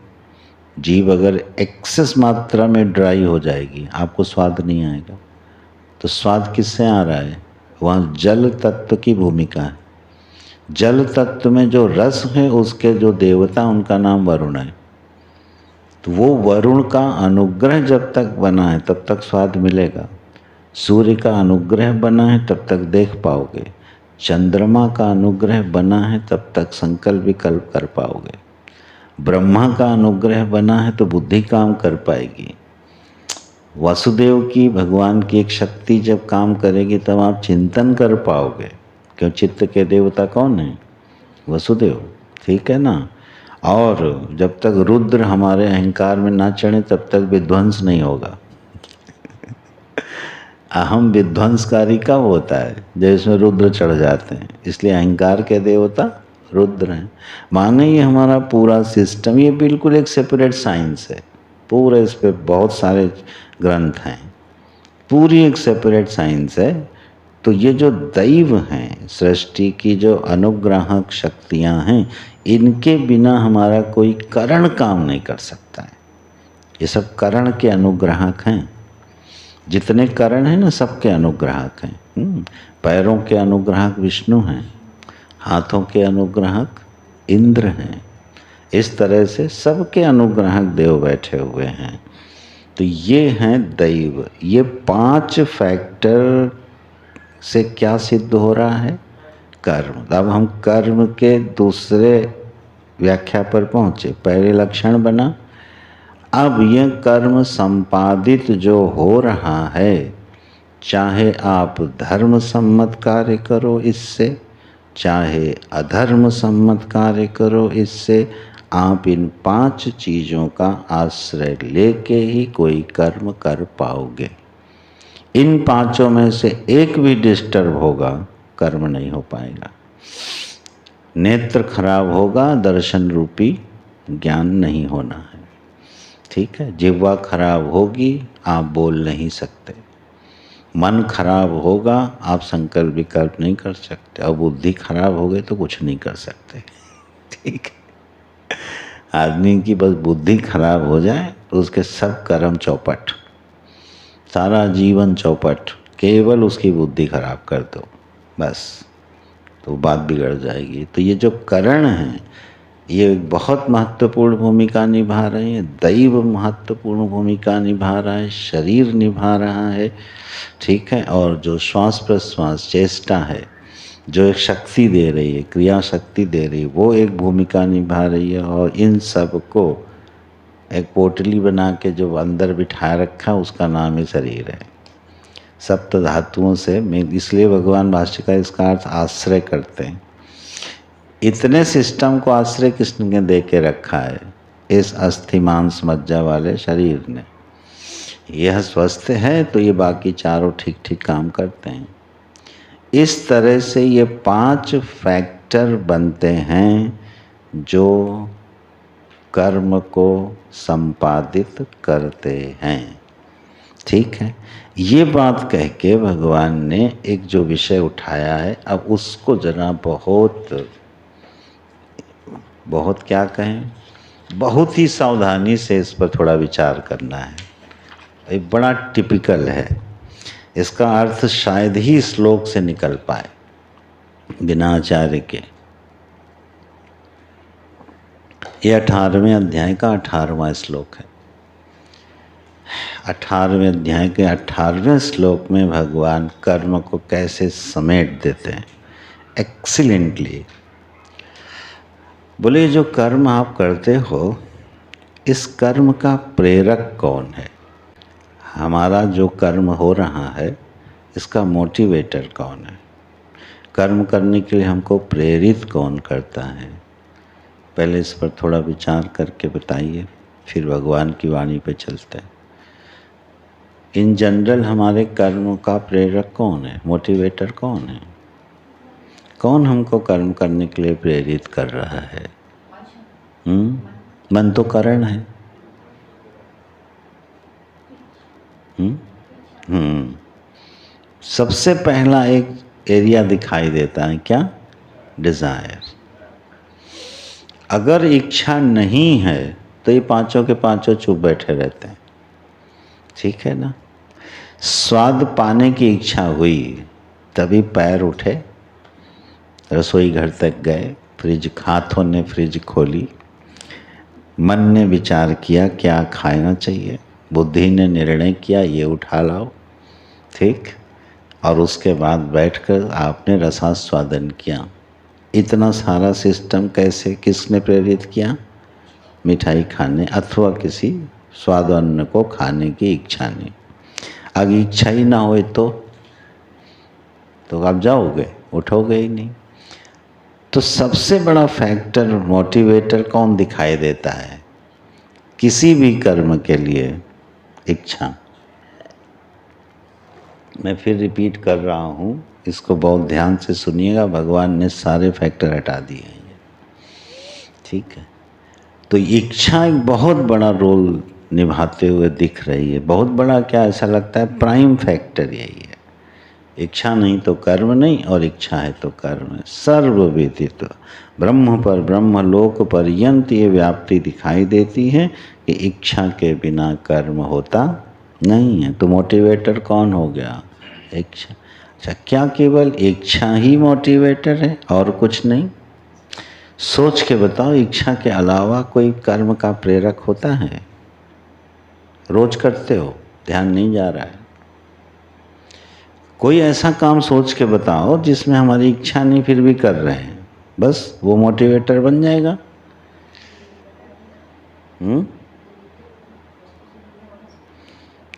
S1: जीभ अगर एक्सेस मात्रा में ड्राई हो जाएगी आपको स्वाद नहीं आएगा। तो स्वाद किससे आ रहा है? वहाँ जल तत्व की भूमिका है। जल तत्व में जो रस है उसके जो देवता उनका नाम वरुण है। तो वो वरुण का अनुग्रह जब तक बना है तब तक स्वाद मिलेगा। सूर्य का अनुग्रह बना है तब तक देख पाओगे। चंद्रमा का अनुग्रह बना है तब तक संकल्प विकल्प कर पाओगे। ब्रह्मा का अनुग्रह बना है तो बुद्धि काम कर पाएगी। वसुदेव की, भगवान की एक शक्ति जब काम करेगी तब आप चिंतन कर पाओगे। क्यों? चित्त के देवता कौन है? वसुदेव, ठीक है ना। और जब तक रुद्र हमारे अहंकार में ना चढ़े तब तक विध्वंस नहीं होगा। अहम विध्वंसकारी कब होता है? जब इसमें रुद्र चढ़ जाते हैं। इसलिए अहंकार के देवता रुद्र हैं। माने ये हमारा पूरा सिस्टम ये बिल्कुल एक सेपरेट साइंस है। पूरे इस पे बहुत सारे ग्रंथ हैं, पूरी एक सेपरेट साइंस है। तो ये जो दैव हैं, सृष्टि की जो अनुग्राहक शक्तियां हैं, इनके बिना हमारा कोई करण काम नहीं कर सकता है। ये सब करण के अनुग्राहक हैं। जितने करण हैं ना सबके अनुग्राहक हैं। पैरों के अनुग्राहक विष्णु हैं, हाथों के अनुग्राहक इंद्र हैं। इस तरह से सबके अनुग्राहक देव बैठे हुए हैं। तो ये हैं दैव। ये 5 फैक्टर से क्या सिद्ध हो रहा है? कर्म। अब हम कर्म के दूसरे व्याख्या पर पहुँचे। पहले लक्षण बना, अब यह कर्म संपादित जो हो रहा है, चाहे आप धर्म सम्मत कार्य करो इससे, चाहे अधर्म सम्मत कार्य करो इससे, आप इन 5 चीज़ों का आश्रय लेके ही कोई कर्म कर पाओगे। इन 5 में से एक भी डिस्टर्ब होगा, कर्म नहीं हो पाएगा। नेत्र खराब होगा, दर्शन रूपी ज्ञान नहीं होना है। ठीक है। जिह्वा खराब होगी, आप बोल नहीं सकते। मन खराब होगा, आप संकल्प विकल्प नहीं कर सकते। और बुद्धि खराब हो गई तो कुछ नहीं कर सकते। ठीक है। आदमी की बस बुद्धि खराब हो जाए तो उसके सब कर्म चौपट, सारा जीवन चौपट। केवल उसकी बुद्धि खराब कर दो बस, तो बात बिगड़ जाएगी। तो ये जो करण हैं ये बहुत महत्वपूर्ण भूमिका निभा रहे हैं। दैव महत्वपूर्ण भूमिका निभा रहा है, शरीर निभा रहा है। ठीक है। और जो श्वास प्रश्वास चेष्टा है, जो एक शक्ति दे रही है, क्रिया शक्ति दे रही है, वो एक भूमिका निभा रही है। और इन सब को एक पोटली बना के जो अंदर बिठाए रखा उसका नाम ही शरीर है। सप्त धातुओं से, इसलिए भगवान भाष्यकार इसका अर्थ आश्रय करते हैं। इतने सिस्टम को आश्रय किसने दे के रखा है? इस अस्थि मांस मज्जा वाले शरीर ने। यह स्वस्थ है तो ये बाकी चारों ठीक ठीक काम करते हैं। इस तरह से ये 5 फैक्टर बनते हैं जो कर्म को संपादित करते हैं। ठीक है। ये बात कह के भगवान ने एक जो विषय उठाया है, अब उसको जरा बहुत क्या कहें, बहुत ही सावधानी से इस पर थोड़ा विचार करना है। ये बड़ा टिपिकल है। इसका अर्थ शायद ही श्लोक से निकल पाए बिना आचार्य के। ये 18वें अध्याय का 18वां श्लोक है। 18वें अध्याय के 18वें श्लोक में भगवान कर्म को कैसे समेट देते हैं एक्सीलेंटली। बोले जो कर्म आप करते हो, इस कर्म का प्रेरक कौन है? हमारा जो कर्म हो रहा है इसका मोटिवेटर कौन है? कर्म करने के लिए हमको प्रेरित कौन करता है? पहले इस पर थोड़ा विचार करके बताइए। फिर भगवान की वाणी पे चलते हैं। इन जनरल हमारे कर्म का प्रेरक कौन है, मोटिवेटर कौन है? कौन हमको कर्म करने के लिए प्रेरित कर रहा है? मन तो कारण है। सबसे पहला एक एरिया दिखाई देता है, क्या? डिजायर। अगर इच्छा नहीं है तो ये पांचों के पांचों चुप बैठे रहते हैं, ठीक है ना। स्वाद पाने की इच्छा हुई तभी पैर उठे, रसोई घर तक गए, फ्रिज, हाथों ने फ्रिज खोली, मन ने विचार किया क्या खाना चाहिए, बुद्धि ने निर्णय किया ये उठा लाओ, ठीक, और उसके बाद बैठकर आपने रसास्वादन किया। इतना सारा सिस्टम कैसे, किसने प्रेरित किया? मिठाई खाने अथवा किसी स्वाद अन्न को खाने की इच्छा ने। अगर इच्छा ही ना हो तो आप जाओगे, उठोगे ही नहीं। तो सबसे बड़ा फैक्टर, मोटिवेटर कौन दिखाई देता है किसी भी कर्म के लिए? इच्छा। मैं फिर रिपीट कर रहा हूँ, इसको बहुत ध्यान से सुनिएगा। भगवान ने सारे फैक्टर हटा दिए हैं, ठीक है। तो इच्छा एक बहुत बड़ा रोल निभाते हुए दिख रही है। बहुत बड़ा क्या, ऐसा लगता है प्राइम फैक्टर यही है। इच्छा नहीं तो कर्म नहीं, और इच्छा है तो कर्म है। सर्वविदित ब्रह्म पर, ब्रह्म लोक पर्यंत ये व्याप्ति दिखाई देती है कि इच्छा के बिना कर्म होता नहीं है। तो मोटिवेटर कौन हो गया? इच्छा। अच्छा, क्या केवल इच्छा ही मोटिवेटर है और कुछ नहीं? सोच के बताओ, इच्छा के अलावा कोई कर्म का प्रेरक होता है? रोज करते हो, ध्यान नहीं जा रहा है। कोई ऐसा काम सोच के बताओ जिसमें हमारी इच्छा नहीं फिर भी कर रहे हैं, बस वो मोटिवेटर बन जाएगा।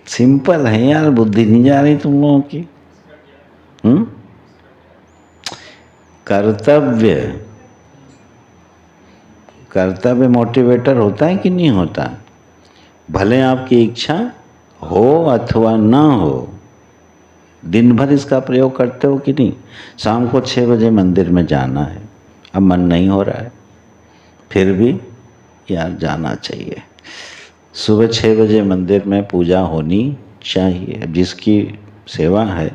S1: सिंपल है यार, बुद्धि नहीं जा रही तुम लोगों की। कर्तव्य, कर्तव्य मोटिवेटर होता है कि नहीं होता? भले आपकी इच्छा हो अथवा ना हो, दिन भर इसका प्रयोग करते हो कि नहीं? शाम को 6 बजे मंदिर में जाना है, अब मन नहीं हो रहा है, फिर भी यार जाना चाहिए। सुबह 6 बजे मंदिर में पूजा होनी चाहिए। अब जिसकी सेवा है,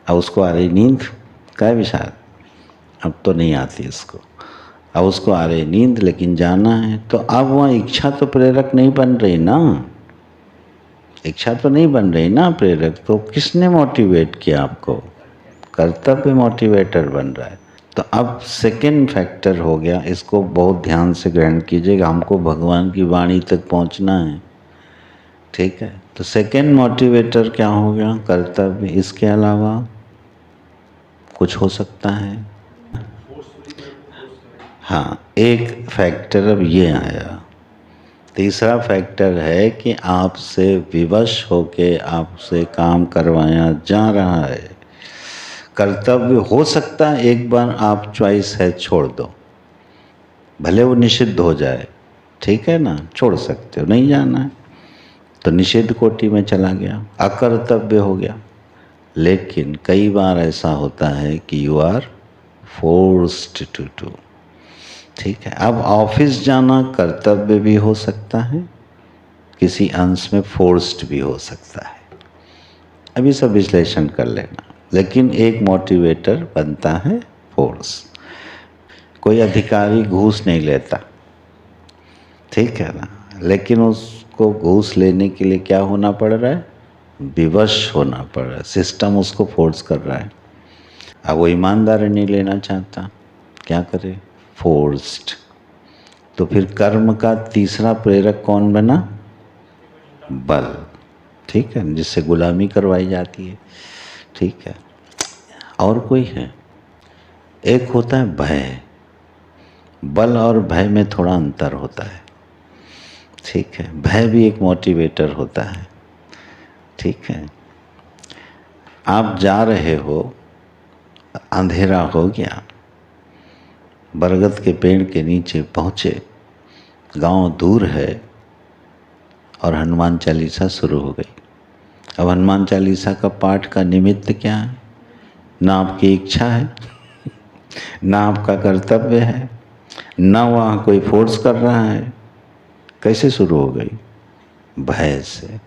S1: अब उसको आ रही नींद, क्या विचार, अब तो नहीं आती इसको, अब उसको आ रही नींद, लेकिन जाना है। तो अब वहाँ इच्छा तो प्रेरक नहीं बन रही ना, इच्छा तो नहीं बन रही ना प्रेरक। तो किसने मोटिवेट किया आपको? कर्तव्य मोटिवेटर बन रहा है। तो अब सेकंड फैक्टर हो गया, इसको बहुत ध्यान से ग्रहण कीजिएगा। हमको भगवान की वाणी तक पहुंचना है, ठीक है। तो सेकंड मोटिवेटर क्या हो गया? कर्तव्य। इसके अलावा कुछ हो सकता है? हाँ, एक फैक्टर अब ये आया। तीसरा फैक्टर है कि आपसे विवश होके आपसे काम करवाया जा रहा है। कर्तव्य हो सकता है एक बार आप चॉइस है छोड़ दो, भले वो निषिद्ध हो जाए, ठीक है ना, छोड़ सकते हो, नहीं जाना है तो निषिद्ध कोटि में चला गया, अकर्तव्य हो गया। लेकिन कई बार ऐसा होता है कि you are forced to do, ठीक है। अब ऑफिस जाना कर्तव्य भी हो सकता है, किसी अंश में फोर्स्ड भी हो सकता है। अभी सब विश्लेषण कर लेना। लेकिन एक मोटिवेटर बनता है फोर्स। कोई अधिकारी घूस नहीं लेता, ठीक है ना, लेकिन उसको घूस लेने के लिए क्या होना पड़ रहा है? विवश होना पड़ रहा है, सिस्टम उसको फोर्स कर रहा है। अब वो ईमानदारी नहीं लेना चाहता, क्या करे? फोर्स्ड। तो फिर कर्म का तीसरा प्रेरक कौन बना? बल, ठीक है, जिससे गुलामी करवाई जाती है, ठीक है। और कोई है? एक होता है भय। बल और भय में थोड़ा अंतर होता है, ठीक है। भय भी एक मोटिवेटर होता है, ठीक है। आप जा रहे हो, अंधेरा हो गया, बरगद के पेड़ के नीचे पहुँचे, गांव दूर है, और हनुमान चालीसा शुरू हो गई। अब हनुमान चालीसा का पाठ का निमित्त क्या है? ना आपकी इच्छा है, ना आपका कर्तव्य है, ना वहाँ कोई फोर्स कर रहा है। कैसे शुरू हो गई? भय से।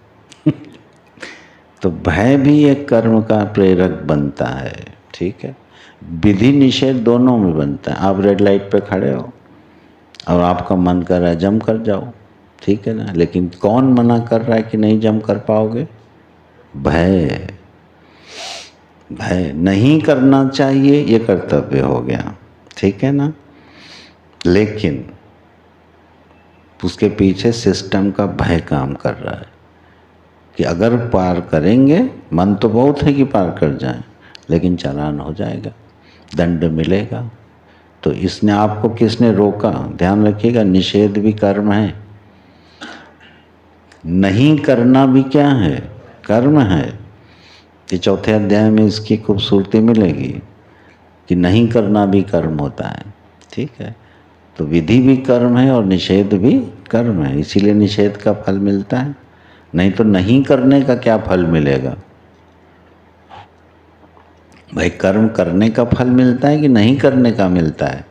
S1: तो भय भी एक कर्म का प्रेरक बनता है, ठीक है। विधि निषेध दोनों में बनता है। आप रेड लाइट पे खड़े हो और आपका मन कर रहा है जंप कर जाओ, ठीक है ना, लेकिन कौन मना कर रहा है कि नहीं जंप कर पाओगे? भय। भय नहीं करना चाहिए, ये कर्तव्य हो गया, ठीक है ना। लेकिन उसके पीछे सिस्टम का भय काम कर रहा है कि अगर पार करेंगे, मन तो बहुत है कि पार कर जाएं, लेकिन चालान हो जाएगा, दंड मिलेगा। तो इसने आपको किसने रोका? ध्यान रखिएगा, निषेध भी कर्म है, नहीं करना भी क्या है? कर्म है। ये चौथे अध्याय में इसकी खूबसूरती मिलेगी कि नहीं करना भी कर्म होता है, ठीक है। तो विधि भी कर्म है और निषेध भी कर्म है, इसीलिए निषेध का फल मिलता है। नहीं तो नहीं करने का क्या फल मिलेगा? भाई कर्म करने का फल मिलता है कि नहीं करने का मिलता है?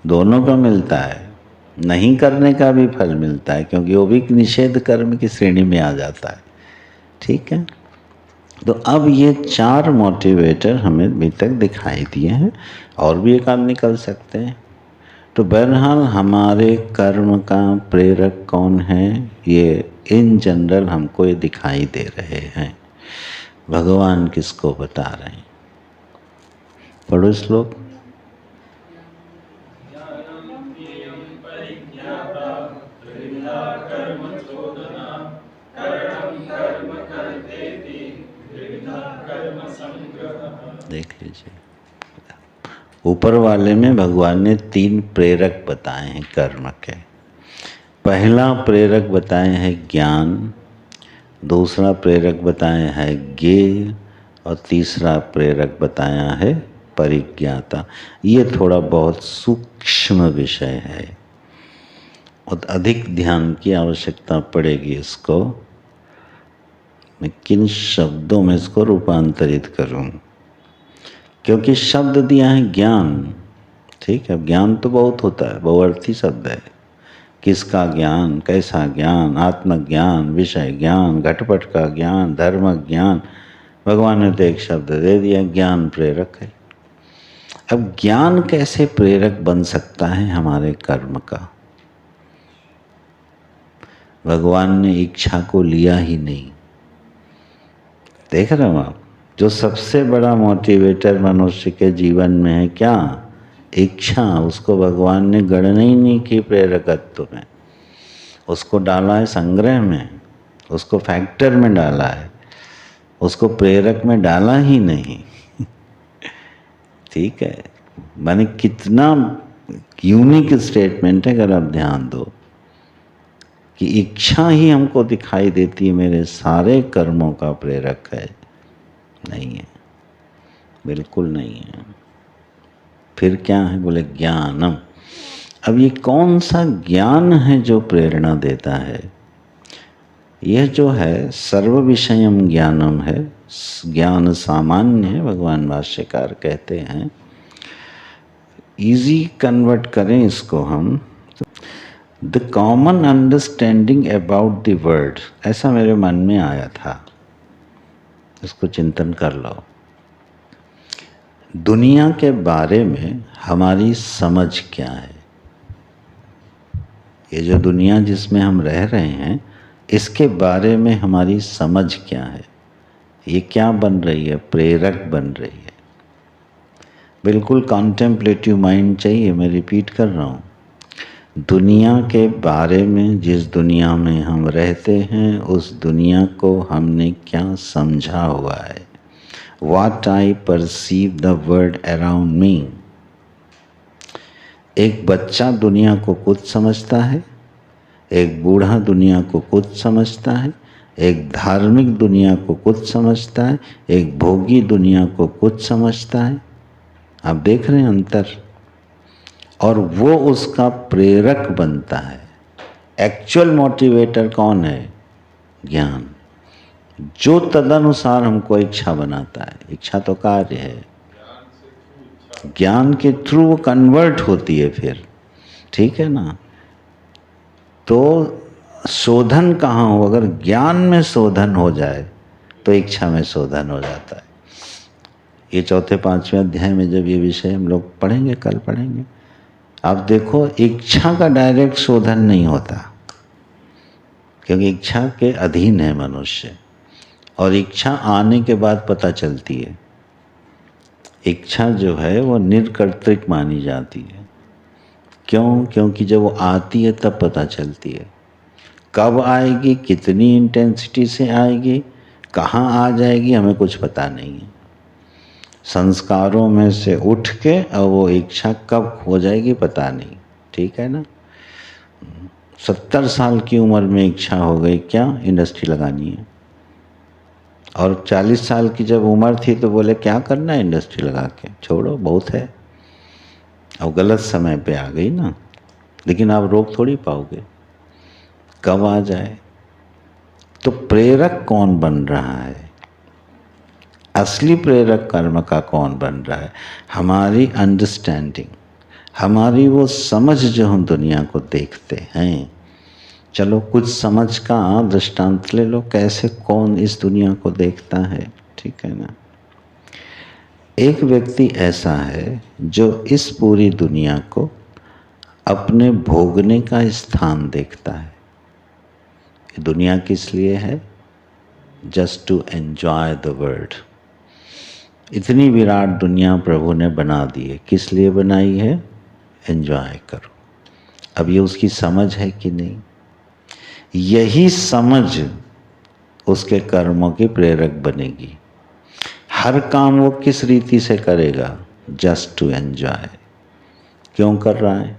S1: दोनों का मिलता है। नहीं करने का भी फल मिलता है क्योंकि वो भी निषेध कर्म की श्रेणी में आ जाता है, ठीक है। तो अब ये 4 मोटिवेटर हमें अभी तक दिखाई दिए हैं, और भी एक आध निकल सकते हैं। तो बहरहाल हमारे कर्म का प्रेरक कौन है, ये इन जनरल हमको ये दिखाई दे रहे हैं। भगवान किसको बता रहे हैं? पढ़ो श्लोक। देख लीजिए, ऊपर वाले में भगवान ने 3 प्रेरक बताए हैं कर्म के। पहला प्रेरक बताए हैं ज्ञान, दूसरा प्रेरक बताया है ज्ञेय, और तीसरा प्रेरक बताया है परिज्ञाता। ये थोड़ा बहुत सूक्ष्म विषय है और अधिक ध्यान की आवश्यकता पड़ेगी इसको। मैं किन शब्दों में इसको रूपांतरित करूं, क्योंकि शब्द दिया है ज्ञान, ठीक है। ज्ञान तो बहुत होता है, बहुअर्थी शब्द है। किसका ज्ञान, कैसा ज्ञान, आत्मज्ञान, विषय ज्ञान, घटपट का ज्ञान, धर्म ज्ञान। भगवान ने तो एक शब्द दे दिया, ज्ञान प्रेरक है। अब ज्ञान कैसे प्रेरक बन सकता है हमारे कर्म का? भगवान ने इच्छा को लिया ही नहीं। देख रहे हो आप, जो सबसे बड़ा मोटिवेटर मनुष्य के जीवन में है क्या? इच्छा। उसको भगवान ने गणना ही नहीं की प्रेरकत्व में, उसको डाला है संग्रह में, उसको फैक्टर में डाला है, उसको प्रेरक में डाला ही नहीं। ठीक है, माने कितना यूनिक स्टेटमेंट है। अगर आप ध्यान दो कि इच्छा ही हमको दिखाई देती है मेरे सारे कर्मों का प्रेरक है, नहीं है, बिल्कुल नहीं है। फिर क्या है? बोले ज्ञानम। अब ये कौन सा ज्ञान है जो प्रेरणा देता है? यह जो है सर्व विषयम ज्ञानम है, ज्ञान सामान्य है, भगवान भाष्यकार कहते हैं। इजी कन्वर्ट करें इसको हम, the common understanding about the world, ऐसा मेरे मन में आया था, इसको चिंतन कर लो। दुनिया के बारे में हमारी समझ क्या है? ये जो दुनिया जिसमें हम रह रहे हैं, इसके बारे में हमारी समझ क्या है? ये क्या बन रही है? प्रेरक बन रही है। बिल्कुल कॉन्टेम्पलेटिव माइंड चाहिए। मैं रिपीट कर रहा हूँ, दुनिया के बारे में, जिस दुनिया में हम रहते हैं, उस दुनिया को हमने क्या समझा हुआ है? What I perceive the world around me। एक बच्चा दुनिया को कुछ समझता है, एक बूढ़ा दुनिया को कुछ समझता है, एक धार्मिक दुनिया को कुछ समझता है, एक भोगी दुनिया को कुछ समझता है। आप देख रहे हैं अंतर? और वो उसका प्रेरक बनता है। एक्चुअल मोटिवेटर कौन है? ज्ञान, जो तदनुसार हमको इच्छा बनाता है। इच्छा तो कार्य है, ज्ञान के थ्रू वो कन्वर्ट होती है फिर, ठीक है ना। तो शोधन कहाँ हो? अगर ज्ञान में शोधन हो जाए तो इच्छा में शोधन हो जाता है। ये चौथे पांचवें अध्याय में जब ये विषय हम लोग पढ़ेंगे, कल पढ़ेंगे, आप देखो इच्छा का डायरेक्ट शोधन नहीं होता, क्योंकि इच्छा के अधीन है मनुष्य, और इच्छा आने के बाद पता चलती है। इच्छा जो है वो निर्कर्तृक मानी जाती है। क्यों? क्योंकि जब वो आती है तब पता चलती है। कब आएगी, कितनी इंटेंसिटी से आएगी, कहाँ आ जाएगी, हमें कुछ पता नहीं है। संस्कारों में से उठ के और वो इच्छा कब हो जाएगी पता नहीं, ठीक है ना। 70 साल की उम्र में इच्छा हो गई, क्या इंडस्ट्री लगानी है, और 40 साल की जब उम्र थी तो बोले क्या करना है इंडस्ट्री लगा के, छोड़ो बहुत है। अब गलत समय पे आ गई ना, लेकिन आप रोक थोड़ी पाओगे, कब आ जाए। तो प्रेरक कौन बन रहा है? असली प्रेरक कर्म का कौन बन रहा है? हमारी अंडरस्टैंडिंग, हमारी वो समझ जो हम दुनिया को देखते हैं। चलो कुछ समझ का दृष्टांत ले लो, कैसे कौन इस दुनिया को देखता है, ठीक है ना। एक व्यक्ति ऐसा है जो इस पूरी दुनिया को अपने भोगने का स्थान देखता है। ये दुनिया किस लिए है? Just to enjoy the world. इतनी विराट दुनिया प्रभु ने बना दी है, किस लिए बनाई है? एंजॉय करो। अब ये उसकी समझ है कि नहीं? यही समझ उसके कर्मों की प्रेरक बनेगी। हर काम वो किस रीति से करेगा? Just to enjoy. क्यों कर रहा है?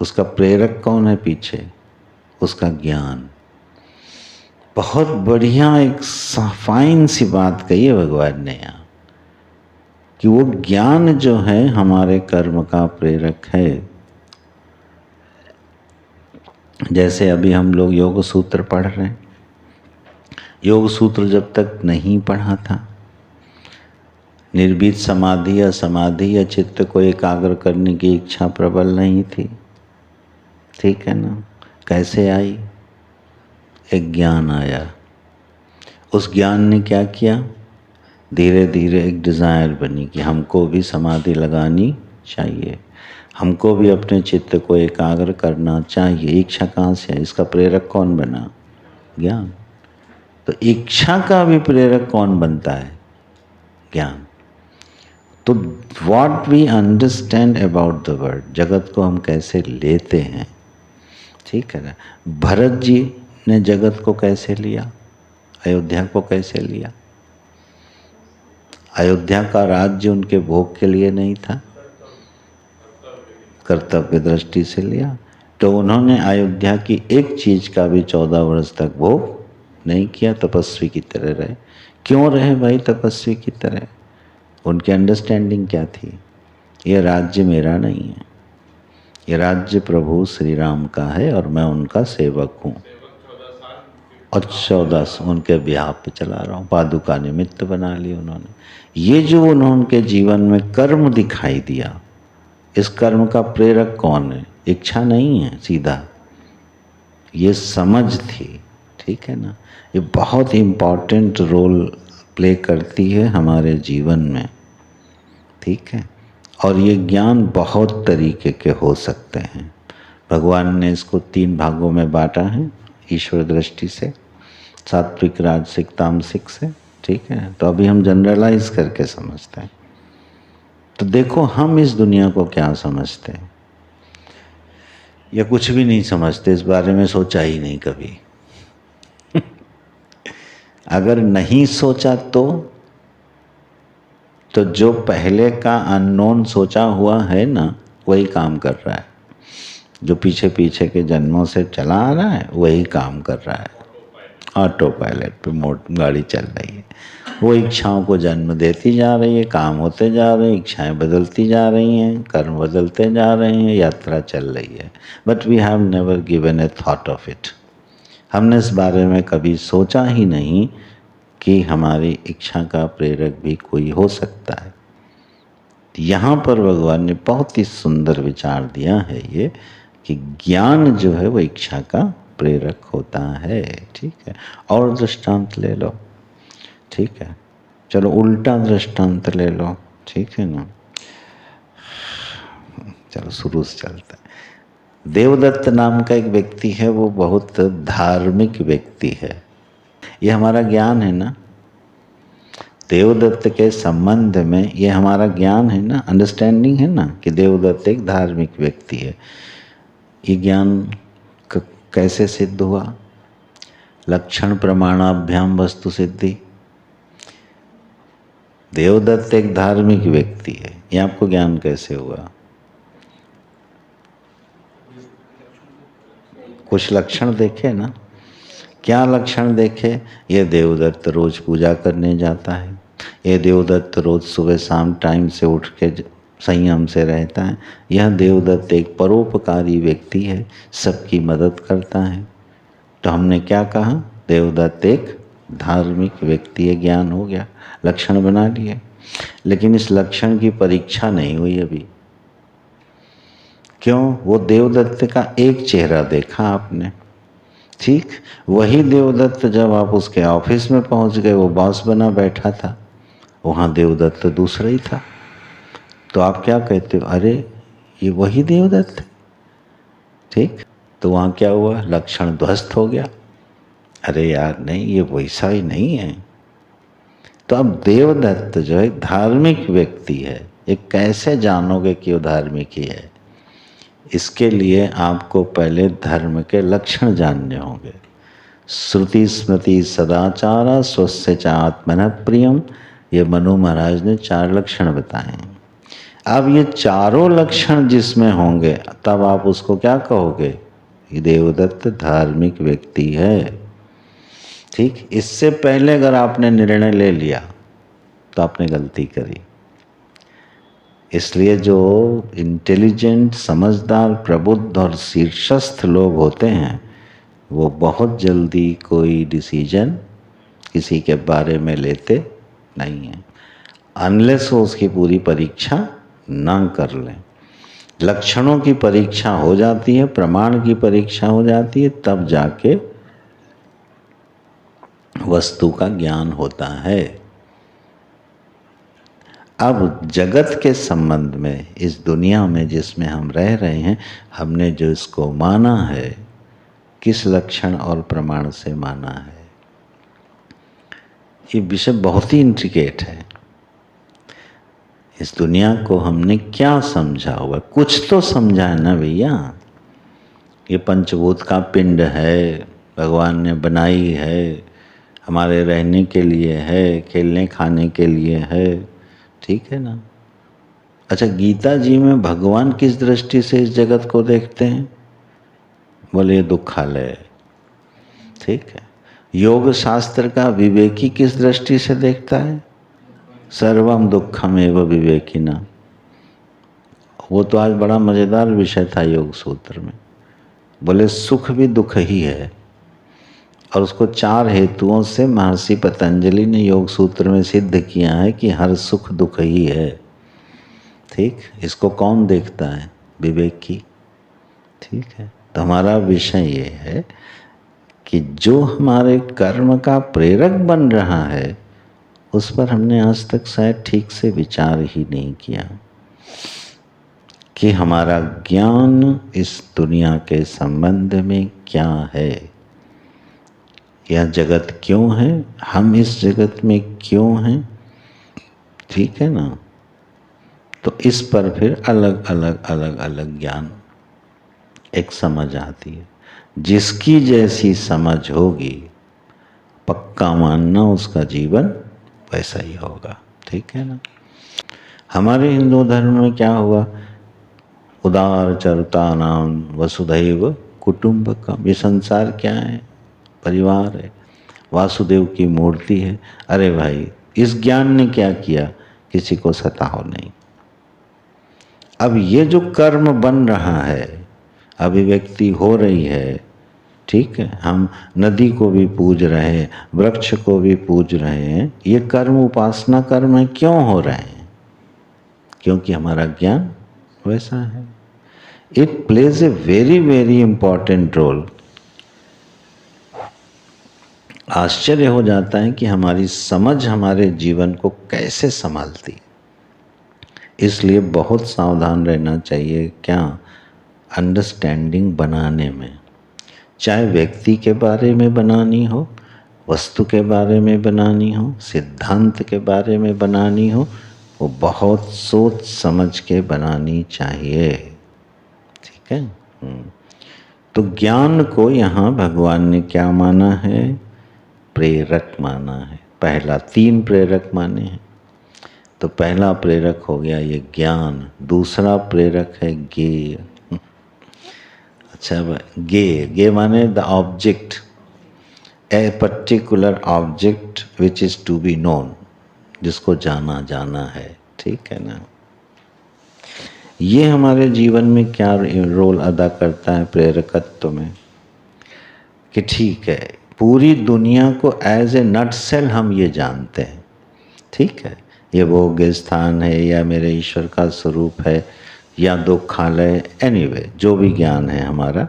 S1: उसका प्रेरक कौन है पीछे? उसका ज्ञान। बहुत बढ़िया एक फाइन सी बात कही है भगवान ने यहाँ, कि वो ज्ञान जो है हमारे कर्म का प्रेरक है। जैसे अभी हम लोग योग सूत्र पढ़ रहे हैं, योग सूत्र जब तक नहीं पढ़ा था, निर्भीत समाधि या समाधि या चित्त को एकाग्र करने की इच्छा प्रबल नहीं थी, ठीक है ना। कैसे आई? एक ज्ञान आया। उस ज्ञान ने क्या किया? धीरे धीरे एक डिज़ायर बनी कि हमको भी समाधि लगानी चाहिए, हमको भी अपने चित्त को एकाग्र करना चाहिए। इच्छा कहाँ से है? इसका प्रेरक कौन बना? ज्ञान। तो इच्छा का भी प्रेरक कौन बनता है? ज्ञान। तो what we understand about the world, जगत को हम कैसे लेते हैं, ठीक है ना। भरत जी ने जगत को कैसे लिया? अयोध्या को कैसे लिया? अयोध्या का राज्य उनके भोग के लिए नहीं था, कर्तव्य दृष्टि से लिया। तो उन्होंने अयोध्या की एक चीज का भी 14 वर्ष तक भोग नहीं किया, तपस्वी की तरह रहे। क्यों रहे भाई तपस्वी की तरह? उनकी अंडरस्टैंडिंग क्या थी? ये राज्य मेरा नहीं है, ये राज्य प्रभु श्री राम का है और मैं उनका सेवक हूँ। और 14 उनके ब्याह पे चला रहा हूँ, पादुका निमित्त बना ली उन्होंने। ये जो उनके जीवन में कर्म दिखाई दिया, इस कर्म का प्रेरक कौन है? इच्छा नहीं है सीधा, ये समझ थी, ठीक है ना। ये बहुत इम्पॉर्टेंट रोल प्ले करती है हमारे जीवन में, ठीक है। और ये ज्ञान बहुत तरीके के हो सकते हैं। भगवान ने इसको 3 भागों में बांटा है, ईश्वर दृष्टि से, सात्विक, राजसिक, तामसिक से, ठीक है। तो अभी हम जनरलाइज करके समझते हैं। तो देखो हम इस दुनिया को क्या समझते हैं, या कुछ भी नहीं समझते, इस बारे में सोचा ही नहीं कभी। अगर नहीं सोचा तो जो पहले का अननोन सोचा हुआ है ना, वही काम कर रहा है। जो पीछे पीछे के जन्मों से चला आ रहा है वही काम कर रहा है, ऑटो पायलट पे गाड़ी चल रही है। वो इच्छाओं को जन्म देती जा रही है, काम होते जा रहे हैं, इच्छाएं बदलती जा रही हैं, कर्म बदलते जा रहे हैं, यात्रा चल रही है। But we have never given a thought of it. हमने इस बारे में कभी सोचा ही नहीं कि हमारी इच्छा का प्रेरक भी कोई हो सकता है। यहाँ पर भगवान ने बहुत ही सुंदर विचार दिया है ये, कि ज्ञान जो है वो इच्छा का प्रेरक होता है। ठीक है, और दृष्टांत ले लो। ठीक है, चलो उल्टा दृष्टांत ले लो। ठीक है ना, चलो शुरू से चलता है। देवदत्त नाम का एक व्यक्ति है, वो बहुत धार्मिक व्यक्ति है। ये हमारा ज्ञान है ना, देवदत्त के संबंध में ये हमारा ज्ञान है ना, अंडरस्टैंडिंग है ना, कि देवदत्त एक धार्मिक व्यक्ति है। ये ज्ञान कैसे सिद्ध हुआ? लक्षण प्रमाणाभ्याम वस्तु सिद्धि। देवदत्त एक धार्मिक व्यक्ति है, ये आपको ज्ञान कैसे हुआ? कुछ लक्षण देखे ना। क्या लक्षण देखे? ये देवदत्त रोज पूजा करने जाता है, ये देवदत्त रोज सुबह शाम टाइम से उठ के संयम से रहता है, यह देवदत्त एक परोपकारी व्यक्ति है, सबकी मदद करता है। तो हमने क्या कहा? देवदत्त एक धार्मिक व्यक्ति है, ज्ञान हो गया, लक्षण बना लिए। लेकिन इस लक्षण की परीक्षा नहीं हुई अभी। क्यों? वो देवदत्त का एक चेहरा देखा आपने। ठीक, वही देवदत्त जब आप उसके ऑफिस में पहुंच गए, वो बॉस बना बैठा था, वहाँ देवदत्त दूसरा ही था। तो आप क्या कहते हो? अरे ये वही देवदत्त है। ठीक, तो वहाँ क्या हुआ? लक्षण ध्वस्त हो गया। अरे यार नहीं, ये वैसा ही नहीं है। तो अब देवदत्त जो है धार्मिक व्यक्ति है, ये कैसे जानोगे कि वो धार्मिक ही है? इसके लिए आपको पहले धर्म के लक्षण जानने होंगे। श्रुति स्मृति सदाचारा स्वस्य च आत्मनः प्रियम, ये मनु महाराज ने 4 लक्षण बताए हैं। अब ये चारों लक्षण जिसमें होंगे, तब आप उसको क्या कहोगे? ये देवदत्त धार्मिक व्यक्ति है। ठीक, इससे पहले अगर आपने निर्णय ले लिया तो आपने गलती करी। इसलिए जो इंटेलिजेंट, समझदार, प्रबुद्ध और शीर्षस्थ लोग होते हैं, वो बहुत जल्दी कोई डिसीजन किसी के बारे में लेते नहीं हैं, अनलेस वो उसकी पूरी परीक्षा ना कर लें। लक्षणों की परीक्षा हो जाती है, प्रमाण की परीक्षा हो जाती है, तब जाके वस्तु का ज्ञान होता है। अब जगत के संबंध में, इस दुनिया में जिसमें हम रह रहे हैं, हमने जो इसको माना है, किस लक्षण और प्रमाण से माना है? ये विषय बहुत ही इंट्रिकेट है। इस दुनिया को हमने क्या समझा हुआ? कुछ तो समझा है ना भैया। ये पंचभूत का पिंड है, भगवान ने बनाई है, हमारे रहने के लिए है, खेलने खाने के लिए है। ठीक है ना? अच्छा, गीता जी में भगवान किस दृष्टि से इस जगत को देखते हैं? बोले ये दुखालय है। ठीक है। योग शास्त्र का विवेकी किस दृष्टि से देखता है? सर्वम दुखम एव विवेकिना। वो तो आज बड़ा मजेदार विषय था योग सूत्र में। बोले सुख भी दुख ही है, और उसको 4 हेतुओं से महर्षि पतंजलि ने योग सूत्र में सिद्ध किया है कि हर सुख दुख ही है। ठीक, इसको कौन देखता है? विवेकी। ठीक है, तो हमारा विषय ये है कि जो हमारे कर्म का प्रेरक बन रहा है, उस पर हमने आज तक शायद ठीक से विचार ही नहीं किया कि हमारा ज्ञान इस दुनिया के संबंध में क्या है, यह जगत क्यों है, हम इस जगत में क्यों हैं। ठीक है ना? तो इस पर फिर अलग अलग ज्ञान, एक समझ आती है। जिसकी जैसी समझ होगी, पक्का मानना उसका जीवन वैसा ही होगा। ठीक है ना? हमारे हिंदू धर्म में क्या हुआ? उदार चरता नाम वसुधैव कुटुंबकम। ये संसार क्या है? परिवार है। वासुदेव की मूर्ति है। अरे भाई, इस ज्ञान ने क्या किया? किसी को सताओ नहीं। अब ये जो कर्म बन रहा है, अभिव्यक्ति हो रही है, ठीक है, हम नदी को भी पूज रहे हैं, वृक्ष को भी पूज रहे हैं, ये कर्म उपासना कर्म है। क्यों हो रहे हैं? क्योंकि हमारा ज्ञान वैसा है। It plays a very very important role. आश्चर्य हो जाता है कि हमारी समझ हमारे जीवन को कैसे संभालती। इसलिए बहुत सावधान रहना चाहिए, क्या? अंडरस्टैंडिंग बनाने में, चाहे व्यक्ति के बारे में बनानी हो, वस्तु के बारे में बनानी हो, सिद्धांत के बारे में बनानी हो, वो बहुत सोच समझ के बनानी चाहिए। ठीक है। तो ज्ञान को यहाँ भगवान ने क्या माना है? प्रेरक माना है। पहला 3 प्रेरक माने हैं। तो पहला प्रेरक हो गया ये ज्ञान, दूसरा प्रेरक है ज्ञेय। अच्छा, ज्ञेय माने the object, a particular object which is to be known, जिसको जाना जाना है। ठीक है ना। ये हमारे जीवन में क्या रोल अदा करता है प्रेरकत्व में? कि ठीक है, पूरी दुनिया को एज ए नटसेल हम ये जानते हैं। ठीक है, ये भोग्य स्थान है, या मेरे ईश्वर का स्वरूप है, या दुखालय, एनीवे जो भी ज्ञान है हमारा,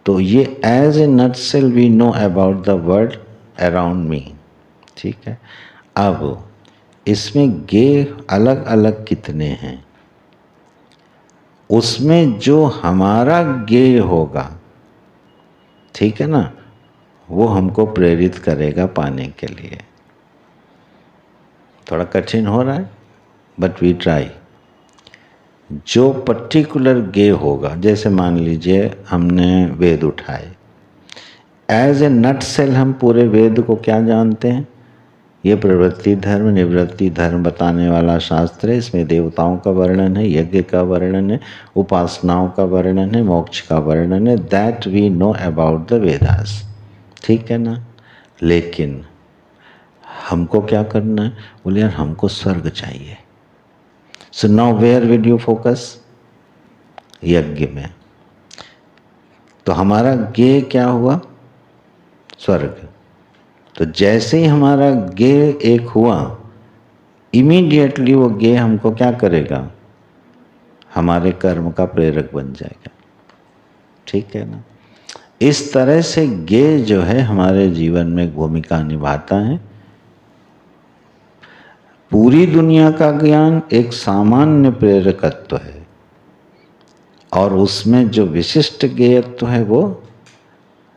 S1: तो ये as a nutshell we know about the world around me. ठीक है। अब इसमें गे अलग अलग कितने हैं? उसमें जो हमारा गे होगा, ठीक है ना, वो हमको प्रेरित करेगा पाने के लिए। थोड़ा कठिन हो रहा है, बट वी ट्राई। जो पर्टिकुलर गे होगा, जैसे मान लीजिए हमने वेद उठाए, एज ए नटसेल हम पूरे वेद को क्या जानते हैं? ये प्रवृत्ति धर्म निवृत्ति धर्म बताने वाला शास्त्र है। इसमें देवताओं का वर्णन है, यज्ञ का वर्णन है, उपासनाओं का वर्णन है, मोक्ष का वर्णन है। That we know about the Vedas. ठीक है ना। लेकिन हमको क्या करना है? बोले यार हमको स्वर्ग चाहिए। So now where will you focus? यज्ञ में। तो हमारा गे क्या हुआ? स्वर्ग। तो जैसे ही हमारा गे एक हुआ, इमीडिएटली वो गे हमको क्या करेगा? हमारे कर्म का प्रेरक बन जाएगा। ठीक है ना। इस तरह से गे जो है हमारे जीवन में भूमिका निभाता है। पूरी दुनिया का ज्ञान एक सामान्य प्रेरकत्व है, और उसमें जो विशिष्ट ज्ञेयत्व है वो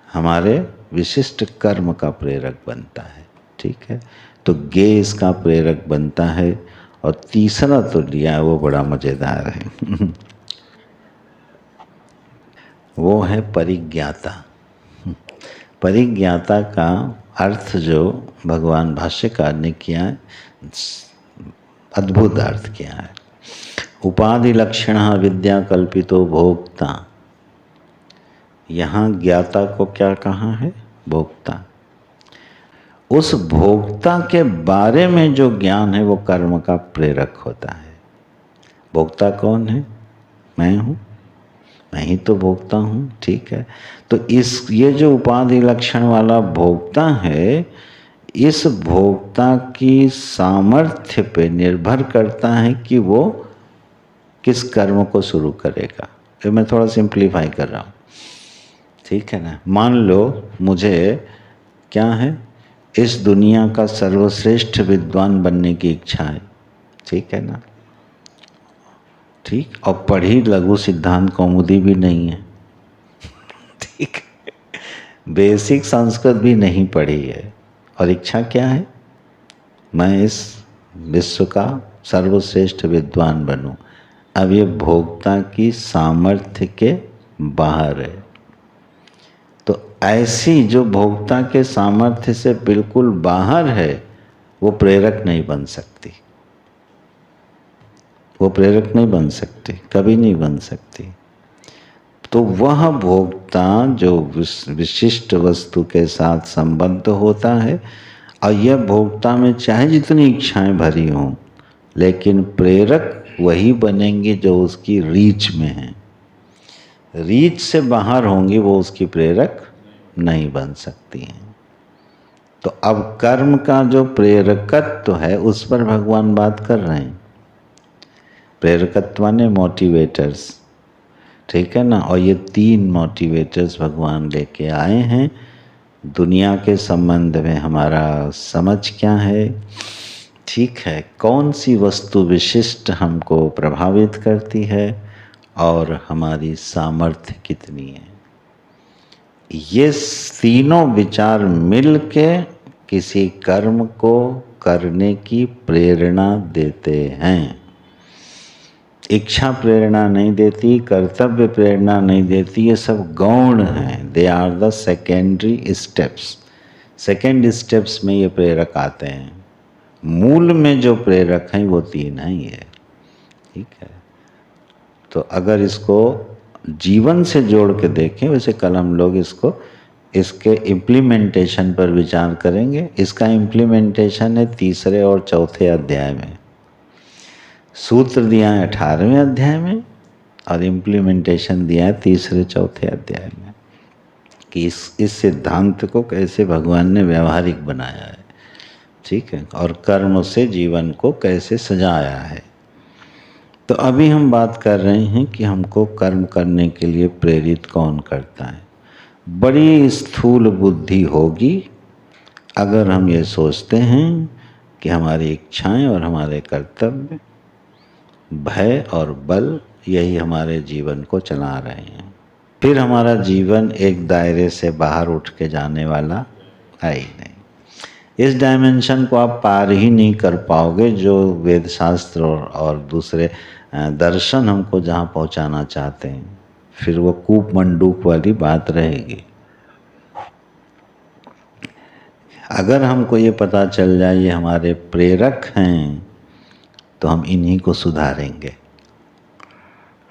S1: हमारे विशिष्ट कर्म का प्रेरक बनता है। ठीक है। तो ज्ञेय इसका प्रेरक बनता है। और तीसरा तो लिया है, वो बड़ा मज़ेदार है वो है परिज्ञाता। परिज्ञाता का अर्थ जो भगवान भाष्यकार ने किया है, अद्भुत अर्थ किया है। उपाधि लक्षण विद्या कल्पितो भोक्ता। यहाँ ज्ञाता को क्या कहा है? भोक्ता। उस भोक्ता के बारे में जो ज्ञान है वो कर्म का प्रेरक होता है। भोक्ता कौन है? मैं हूँ, मैं ही तो भोक्ता हूँ। ठीक है। तो ये जो उपाधि लक्षण वाला भोक्ता है, इस भोक्ता की सामर्थ्य पे निर्भर करता है कि वो किस कर्म को शुरू करेगा। तो मैं थोड़ा सिंप्लीफाई कर रहा हूँ। ठीक है ना। मान लो मुझे क्या है, इस दुनिया का सर्वश्रेष्ठ विद्वान बनने की इच्छा है। ठीक है ना। ठीक। और पढ़ी लघु सिद्धांत कौमुदी भी नहीं है। ठीक। बेसिक संस्कृत भी नहीं पढ़ी है, और इच्छा क्या है? मैं इस विश्व का सर्वश्रेष्ठ विद्वान बनूं। अब ये भोक्ता की सामर्थ्य के बाहर है। तो ऐसी जो भोक्ता के सामर्थ्य से बिल्कुल बाहर है, वो प्रेरक नहीं बन सकती। वो प्रेरक नहीं बन सकती, कभी नहीं बन सकती। तो वह भोक्ता जो विशिष्ट वस्तु के साथ संबद्ध होता है, और यह भोक्ता में चाहे जितनी इच्छाएं भरी हों, लेकिन प्रेरक वही बनेंगे जो उसकी रीच में हैं। रीच से बाहर होंगी वो उसकी प्रेरक नहीं बन सकती हैं। तो अब कर्म का जो प्रेरकत्व है उस पर भगवान बात कर रहे हैं। प्रेरकत्व ने मोटिवेटर्स, ठीक है ना। और ये 3 मोटिवेटर्स भगवान लेके आए हैं। दुनिया के संबंध में हमारा समझ क्या है, ठीक है, कौन सी वस्तु विशिष्ट हमको प्रभावित करती है और हमारी सामर्थ्य कितनी है। ये तीनों विचार मिल के किसी कर्म को करने की प्रेरणा देते हैं। इच्छा प्रेरणा नहीं देती, कर्तव्य प्रेरणा नहीं देती, ये सब गौण हैं। They are the secondary steps. Second steps में ये प्रेरक आते हैं। मूल में जो प्रेरक हैं वो 3 हैं ये, ठीक है। तो अगर इसको जीवन से जोड़ के देखें, वैसे कल हम लोग इसके इम्प्लीमेंटेशन पर विचार करेंगे। इसका इम्प्लीमेंटेशन है 3 और 4 अध्याय में। सूत्र दिया है 18वें अध्याय में और इम्प्लीमेंटेशन दिया है 3-4 अध्याय में, कि इस सिद्धांत को कैसे भगवान ने व्यवहारिक बनाया है, ठीक है, और कर्म से जीवन को कैसे सजाया है। तो अभी हम बात कर रहे हैं कि हमको कर्म करने के लिए प्रेरित कौन करता है। बड़ी स्थूल बुद्धि होगी अगर हम ये सोचते हैं कि हमारी इच्छाएं और हमारे कर्तव्य, भय और बल यही हमारे जीवन को चला रहे हैं। फिर हमारा जीवन एक दायरे से बाहर उठ के जाने वाला है ही नहीं। इस डायमेंशन को आप पार ही नहीं कर पाओगे जो वेद शास्त्र और दूसरे दर्शन हमको जहाँ पहुँचाना चाहते हैं। फिर वो कूप मंडूक वाली बात रहेगी। अगर हमको ये पता चल जाए ये हमारे प्रेरक हैं तो हम इन्हीं को सुधारेंगे।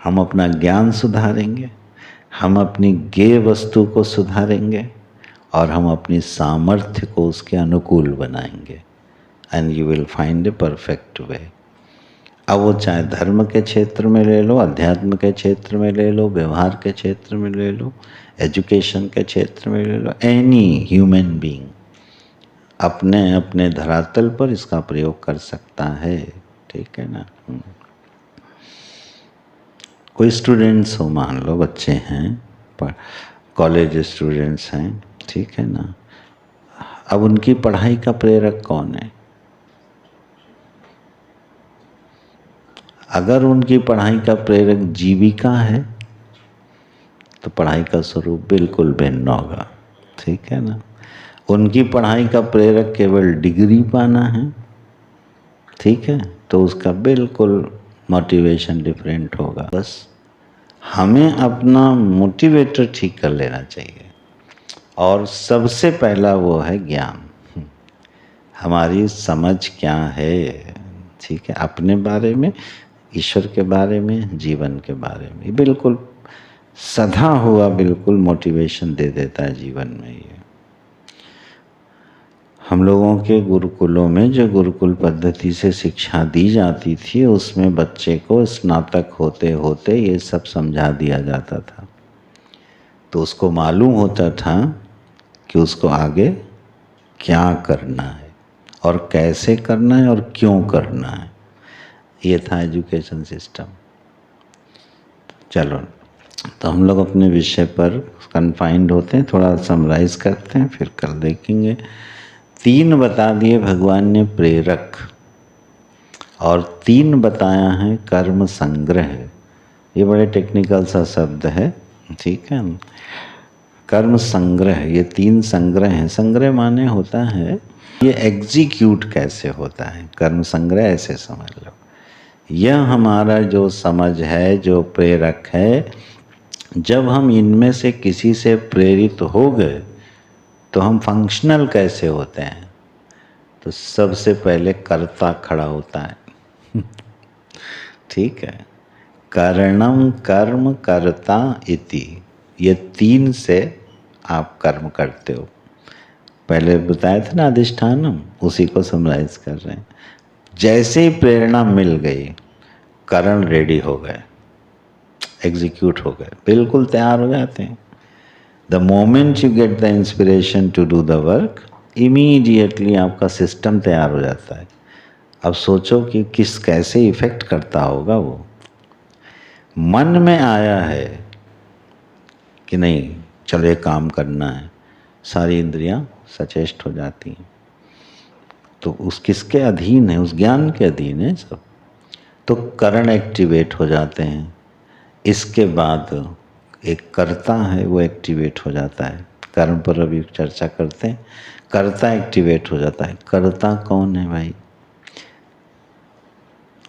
S1: हम अपना ज्ञान सुधारेंगे, हम अपनी ज्ञेय वस्तु को सुधारेंगे और हम अपनी सामर्थ्य को उसके अनुकूल बनाएंगे। And you will find a perfect way. अब वो चाहे धर्म के क्षेत्र में ले लो, अध्यात्म के क्षेत्र में ले लो, व्यवहार के क्षेत्र में ले लो, एजुकेशन के क्षेत्र में ले लो, एनी ह्यूमन बीइंग अपने अपने धरातल पर इसका प्रयोग कर सकता है, ठीक है ना। कोई स्टूडेंट्स हो, मान लो बच्चे हैं, पर कॉलेज स्टूडेंट्स हैं, ठीक है ना। अब उनकी पढ़ाई का प्रेरक कौन है? अगर उनकी पढ़ाई का प्रेरक जीविका है तो पढ़ाई का स्वरूप बिल्कुल भिन्न होगा, ठीक है ना। उनकी पढ़ाई का प्रेरक केवल डिग्री पाना है, ठीक है, तो उसका बिल्कुल मोटिवेशन डिफरेंट होगा। बस हमें अपना मोटिवेटर ठीक कर लेना चाहिए और सबसे पहला वो है ज्ञान। हमारी समझ क्या है, ठीक है, अपने बारे में, ईश्वर के बारे में, जीवन के बारे में। बिल्कुल सधा हुआ बिल्कुल मोटिवेशन दे देता है जीवन में। ये हम लोगों के गुरुकुलों में जो गुरुकुल पद्धति से शिक्षा दी जाती थी उसमें बच्चे को स्नातक होते होते ये सब समझा दिया जाता था। तो उसको मालूम होता था कि उसको आगे क्या करना है और कैसे करना है और क्यों करना है। ये था एजुकेशन सिस्टम। चलो, तो हम लोग अपने विषय पर कन्फाइंड होते हैं, थोड़ा समराइज करते हैं, फिर कल देखेंगे। 3 बता दिए भगवान ने प्रेरक, और 3 बताया है कर्म संग्रह। ये बड़े टेक्निकल सा शब्द है, ठीक है। कर्म संग्रह, ये 3 संग्रह हैं। संग्रह माने होता है ये एग्जीक्यूट कैसे होता है। कर्म संग्रह ऐसे समझ लो, यह हमारा जो समझ है, जो प्रेरक है, जब हम इनमें से किसी से प्रेरित हो गए तो हम फंक्शनल कैसे होते हैं। तो सबसे पहले कर्ता खड़ा होता है ठीक है। करणम कर्म कर्ता इति, ये 3 से आप कर्म करते हो। पहले बताया था ना अधिष्ठानम, उसी को समराइज कर रहे हैं। जैसे ही प्रेरणा मिल गई, करण रेडी हो गए, एग्जीक्यूट हो गए, बिल्कुल तैयार हो जाते हैं। The moment you get the inspiration to do the work, immediately आपका सिस्टम तैयार हो जाता है। अब सोचो कि किस कैसे इफेक्ट करता होगा वो। मन में आया है कि नहीं चलो ये काम करना है, सारी इंद्रियां सचेष्ट हो जाती हैं। तो उस किसके अधीन है? उस ज्ञान के अधीन है सब। तो करण एक्टिवेट हो जाते हैं। इसके बाद एक कर्ता है, वो एक्टिवेट हो जाता है। कर्म पर अभी चर्चा करते हैं। कर्ता एक्टिवेट हो जाता है। कर्ता कौन है भाई?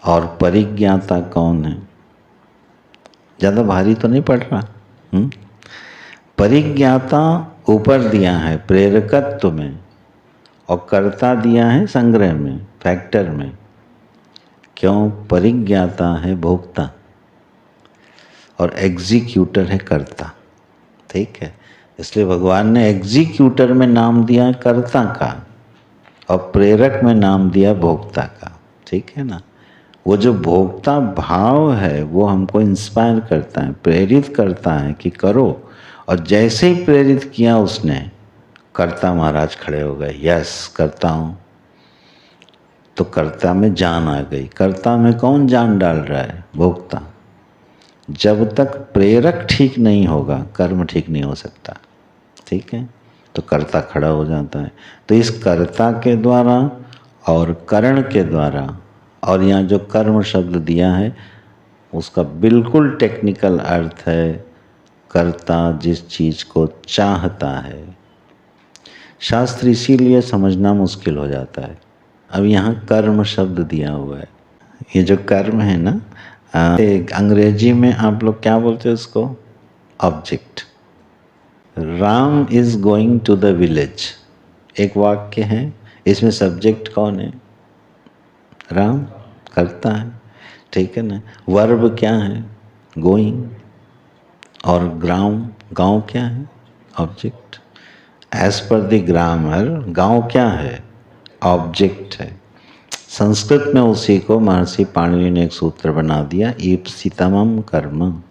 S1: और परिज्ञाता कौन है? ज़्यादा भारी तो नहीं पड़ रहा? परिज्ञाता ऊपर दिया है प्रेरकत्व में, और कर्ता दिया है संग्रह में, फैक्टर में। क्यों? परिज्ञाता है भोक्ता और एग्जीक्यूटर है कर्ता। ठीक है, इसलिए भगवान ने एग्जीक्यूटर में नाम दिया कर्ता का और प्रेरक में नाम दिया भोक्ता का। ठीक है ना? वो जो भोक्ता भाव है वो हमको इंस्पायर करता है, प्रेरित करता है कि करो। और जैसे ही प्रेरित किया उसने, कर्ता महाराज खड़े हो गए, यस करता हूँ। तो कर्ता में जान आ गई। कर्ता में कौन जान डाल रहा है? भोक्ता। जब तक प्रेरक ठीक नहीं होगा, कर्म ठीक नहीं हो सकता। ठीक है, तो कर्ता खड़ा हो जाता है। तो इस कर्ता के द्वारा और करण के द्वारा, और यहाँ जो कर्म शब्द दिया है उसका बिल्कुल टेक्निकल अर्थ है कर्ता जिस चीज को चाहता है। शास्त्र इसीलिए समझना मुश्किल हो जाता है। अब यहाँ कर्म शब्द दिया हुआ है। ये जो कर्म है ना, अंग्रेजी में आप लोग क्या बोलते हो इसको? Object. Ram is going to the village, एक वाक्य है, इसमें सब्जेक्ट कौन है? राम, करता है। ठीक है ना? वर्ब क्या है? गोइंग। और गांव क्या है? Object. As per the grammar, गांव क्या है? ऑब्जेक्ट है। संस्कृत में उसी को महर्षि पाणिनि ने एक सूत्र बना दिया, ईप्सितमं कर्म।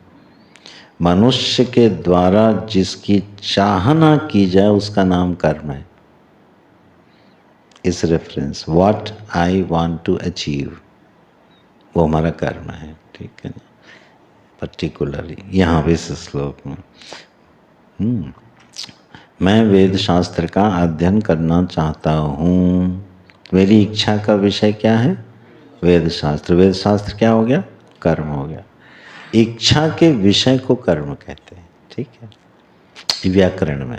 S1: मनुष्य के द्वारा जिसकी चाहना की जाए उसका नाम कर्म है। इस reference, what I want to achieve, वो हमारा कर्म है। ठीक है ना? पर्टिकुलरली यहाँ भी इस श्लोक में मैं वेद शास्त्र का अध्ययन करना चाहता हूँ। मेरी इच्छा का विषय क्या है? वेद शास्त्र। वेद शास्त्र क्या हो गया? कर्म हो गया। इच्छा के विषय को कर्म कहते हैं। ठीक है, व्याकरण में।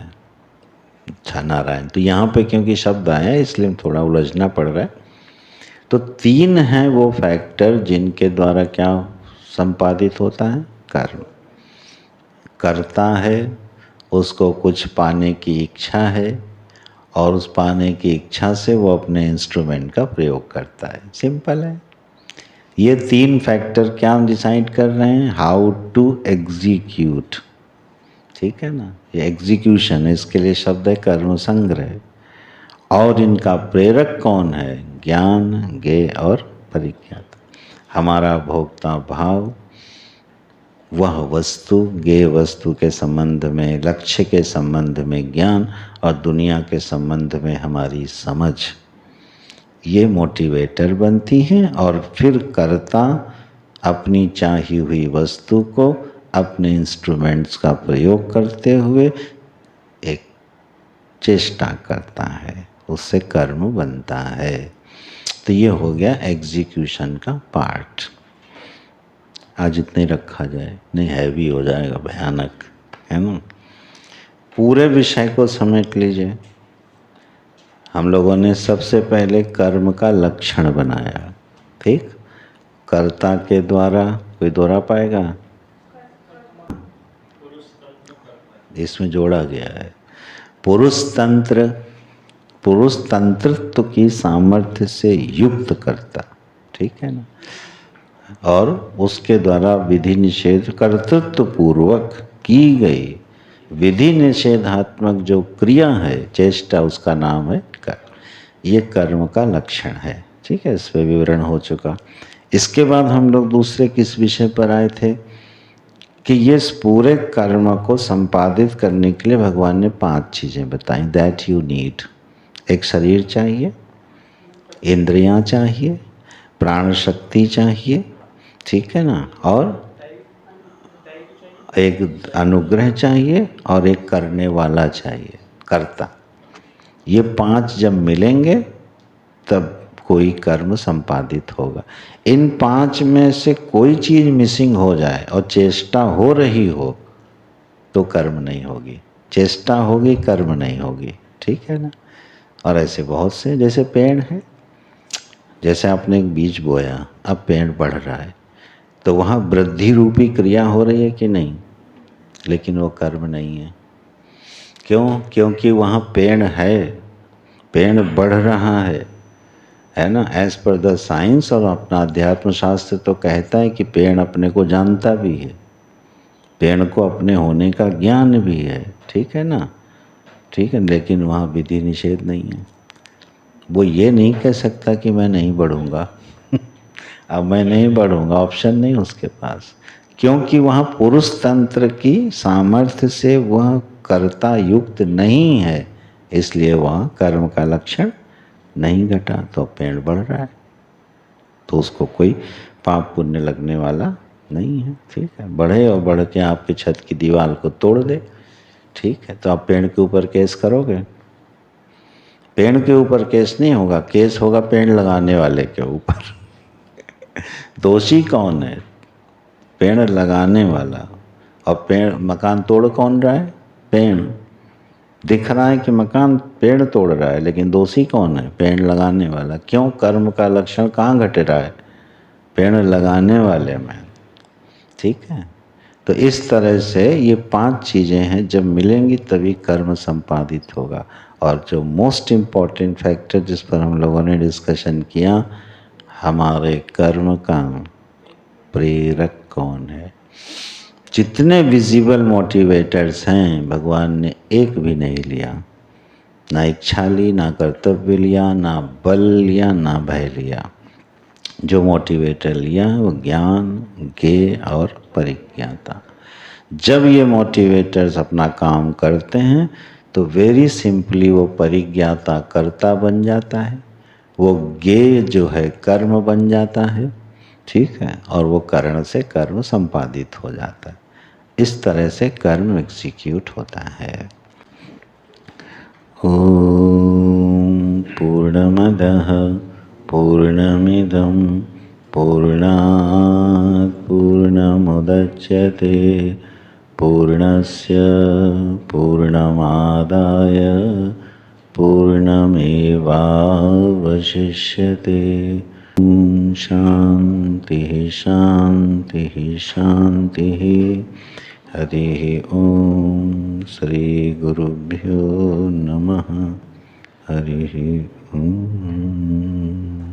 S1: अच्छा नारायण, तो यहाँ पे क्योंकि शब्द आया इसलिए थोड़ा उलझना पड़ रहा है। तो 3 हैं वो फैक्टर जिनके द्वारा क्या संपादित होता है? कर्म। करता है, उसको कुछ पाने की इच्छा है, और उस पाने की इच्छा से वो अपने इंस्ट्रूमेंट का प्रयोग करता है। सिंपल है। ये 3 फैक्टर क्या डिसाइड कर रहे हैं? How to execute. ठीक है ना? ये एग्जीक्यूशन, इसके लिए शब्द है कर्म संग्रह। और इनका प्रेरक कौन है? ज्ञान, ज्ञेय और परिज्ञात। हमारा भोक्ता भाव, वह वस्तु, ज्ञेय वस्तु के संबंध में, लक्ष्य के संबंध में ज्ञान, और दुनिया के संबंध में हमारी समझ, ये मोटिवेटर बनती है। और फिर कर्ता अपनी चाही हुई वस्तु को अपने इंस्ट्रूमेंट्स का प्रयोग करते हुए एक चेष्टा करता है, उससे कर्म बनता है। तो ये हो गया एग्जीक्यूशन का पार्ट। आज इतने रखा जाए, नहीं हैवी हो जाएगा, भयानक है ना? पूरे विषय को समेट लीजिए। हम लोगों ने सबसे पहले कर्म का लक्षण बनाया। ठीक, कर्ता के द्वारा, कोई दोहरा पाएगा? इसमें जोड़ा गया है पुरुष तंत्र, पुरुष तंत्रत्व की सामर्थ्य से युक्त कर्ता। ठीक है ना? और उसके द्वारा विधि निषेध कर्तृत्व पूर्वक की गई विधि निषेधात्मक जो क्रिया है, चेष्टा, उसका नाम है कर्म। ये कर्म का लक्षण है। ठीक है, इस पर विवरण हो चुका। इसके बाद हम लोग दूसरे किस विषय पर आए थे कि ये इस पूरे कर्म को संपादित करने के लिए भगवान ने 5 चीज़ें बताई। दैट यू नीड, एक शरीर चाहिए, इंद्रियां चाहिए, प्राण शक्ति चाहिए, ठीक है ना, और एक अनुग्रह चाहिए और एक करने वाला चाहिए, कर्ता। ये 5 जब मिलेंगे तब कोई कर्म संपादित होगा। इन 5 में से कोई चीज़ मिसिंग हो जाए और चेष्टा हो रही हो तो कर्म नहीं होगी, चेष्टा होगी कर्म नहीं होगी। ठीक है ना। और ऐसे बहुत से, जैसे पेड़ है, जैसे आपने एक बीज बोया, अब पेड़ बढ़ रहा है, तो वहाँ वृद्धि रूपी क्रिया हो रही है कि नहीं, लेकिन वो कर्म नहीं है। क्यों? क्योंकि वहाँ पेड़ है, पेड़ बढ़ रहा है ना। एज पर द साइंस और अपना अध्यात्म शास्त्र तो कहता है कि पेड़ अपने को जानता भी है, पेड़ को अपने होने का ज्ञान भी है। ठीक है ना। ठीक है, लेकिन वहाँ विधि निषेध नहीं है। वो ये नहीं कह सकता कि मैं नहीं बढ़ूँगा अब मैं नहीं बढ़ूँगा, ऑप्शन नहीं उसके पास, क्योंकि वहाँ पुरुष तंत्र की सामर्थ्य से वह कर्ता युक्त नहीं है, इसलिए वहाँ कर्म का लक्षण नहीं घटा। तो पेड़ बढ़ रहा है तो उसको कोई पाप पुण्य लगने वाला नहीं है। ठीक है, बढ़े और बढ़ के आपकी छत की दीवार को तोड़ दे, ठीक है, तो आप पेड़ के ऊपर केस करोगे? पेड़ के ऊपर केस नहीं होगा, केस होगा पेड़ लगाने वाले के ऊपर दोषी कौन है? पेड़ लगाने वाला। और पेड़, मकान तोड़ कौन रहा है? पेड़। दिख रहा है कि मकान पेड़ तोड़ रहा है, लेकिन दोषी कौन है? पेड़ लगाने वाला। क्यों? कर्म का लक्षण कहाँ घट रहा है? पेड़ लगाने वाले में। ठीक है, तो इस तरह से ये 5 चीज़ें हैं, जब मिलेंगी तभी कर्म संपादित होगा। और जो मोस्ट इम्पॉर्टेंट फैक्टर जिस पर हम लोगों ने डिस्कशन किया, हमारे कर्म का प्रेरक कौन है? जितने विजिबल मोटिवेटर्स हैं, भगवान ने एक भी नहीं लिया। ना इच्छा ली, ना कर्तव्य लिया, ना बल लिया, ना भय लिया। जो मोटिवेटर लिया है वो ज्ञान, ज्ञेय और परिज्ञाता। जब ये मोटिवेटर्स अपना काम करते हैं तो वेरी सिंपली वो परिज्ञाता कर्ता बन जाता है, वो ज्ञेय जो है कर्म बन जाता है। ठीक है, और वो करण से कर्म संपादित हो जाता है। इस तरह से कर्म एग्जीक्यूट होता है। ओम पूर्णमदः पूर्णमिदं पूर्णात् पूर्णमुदच्यते पूर्णस्य पूर्णमादाय पूर्णमेवावशिष्यते। ओम शांतिः शांतिः शांतिः। हरिः ओम। श्री गुरुभ्यो नमः। हरिः ओम।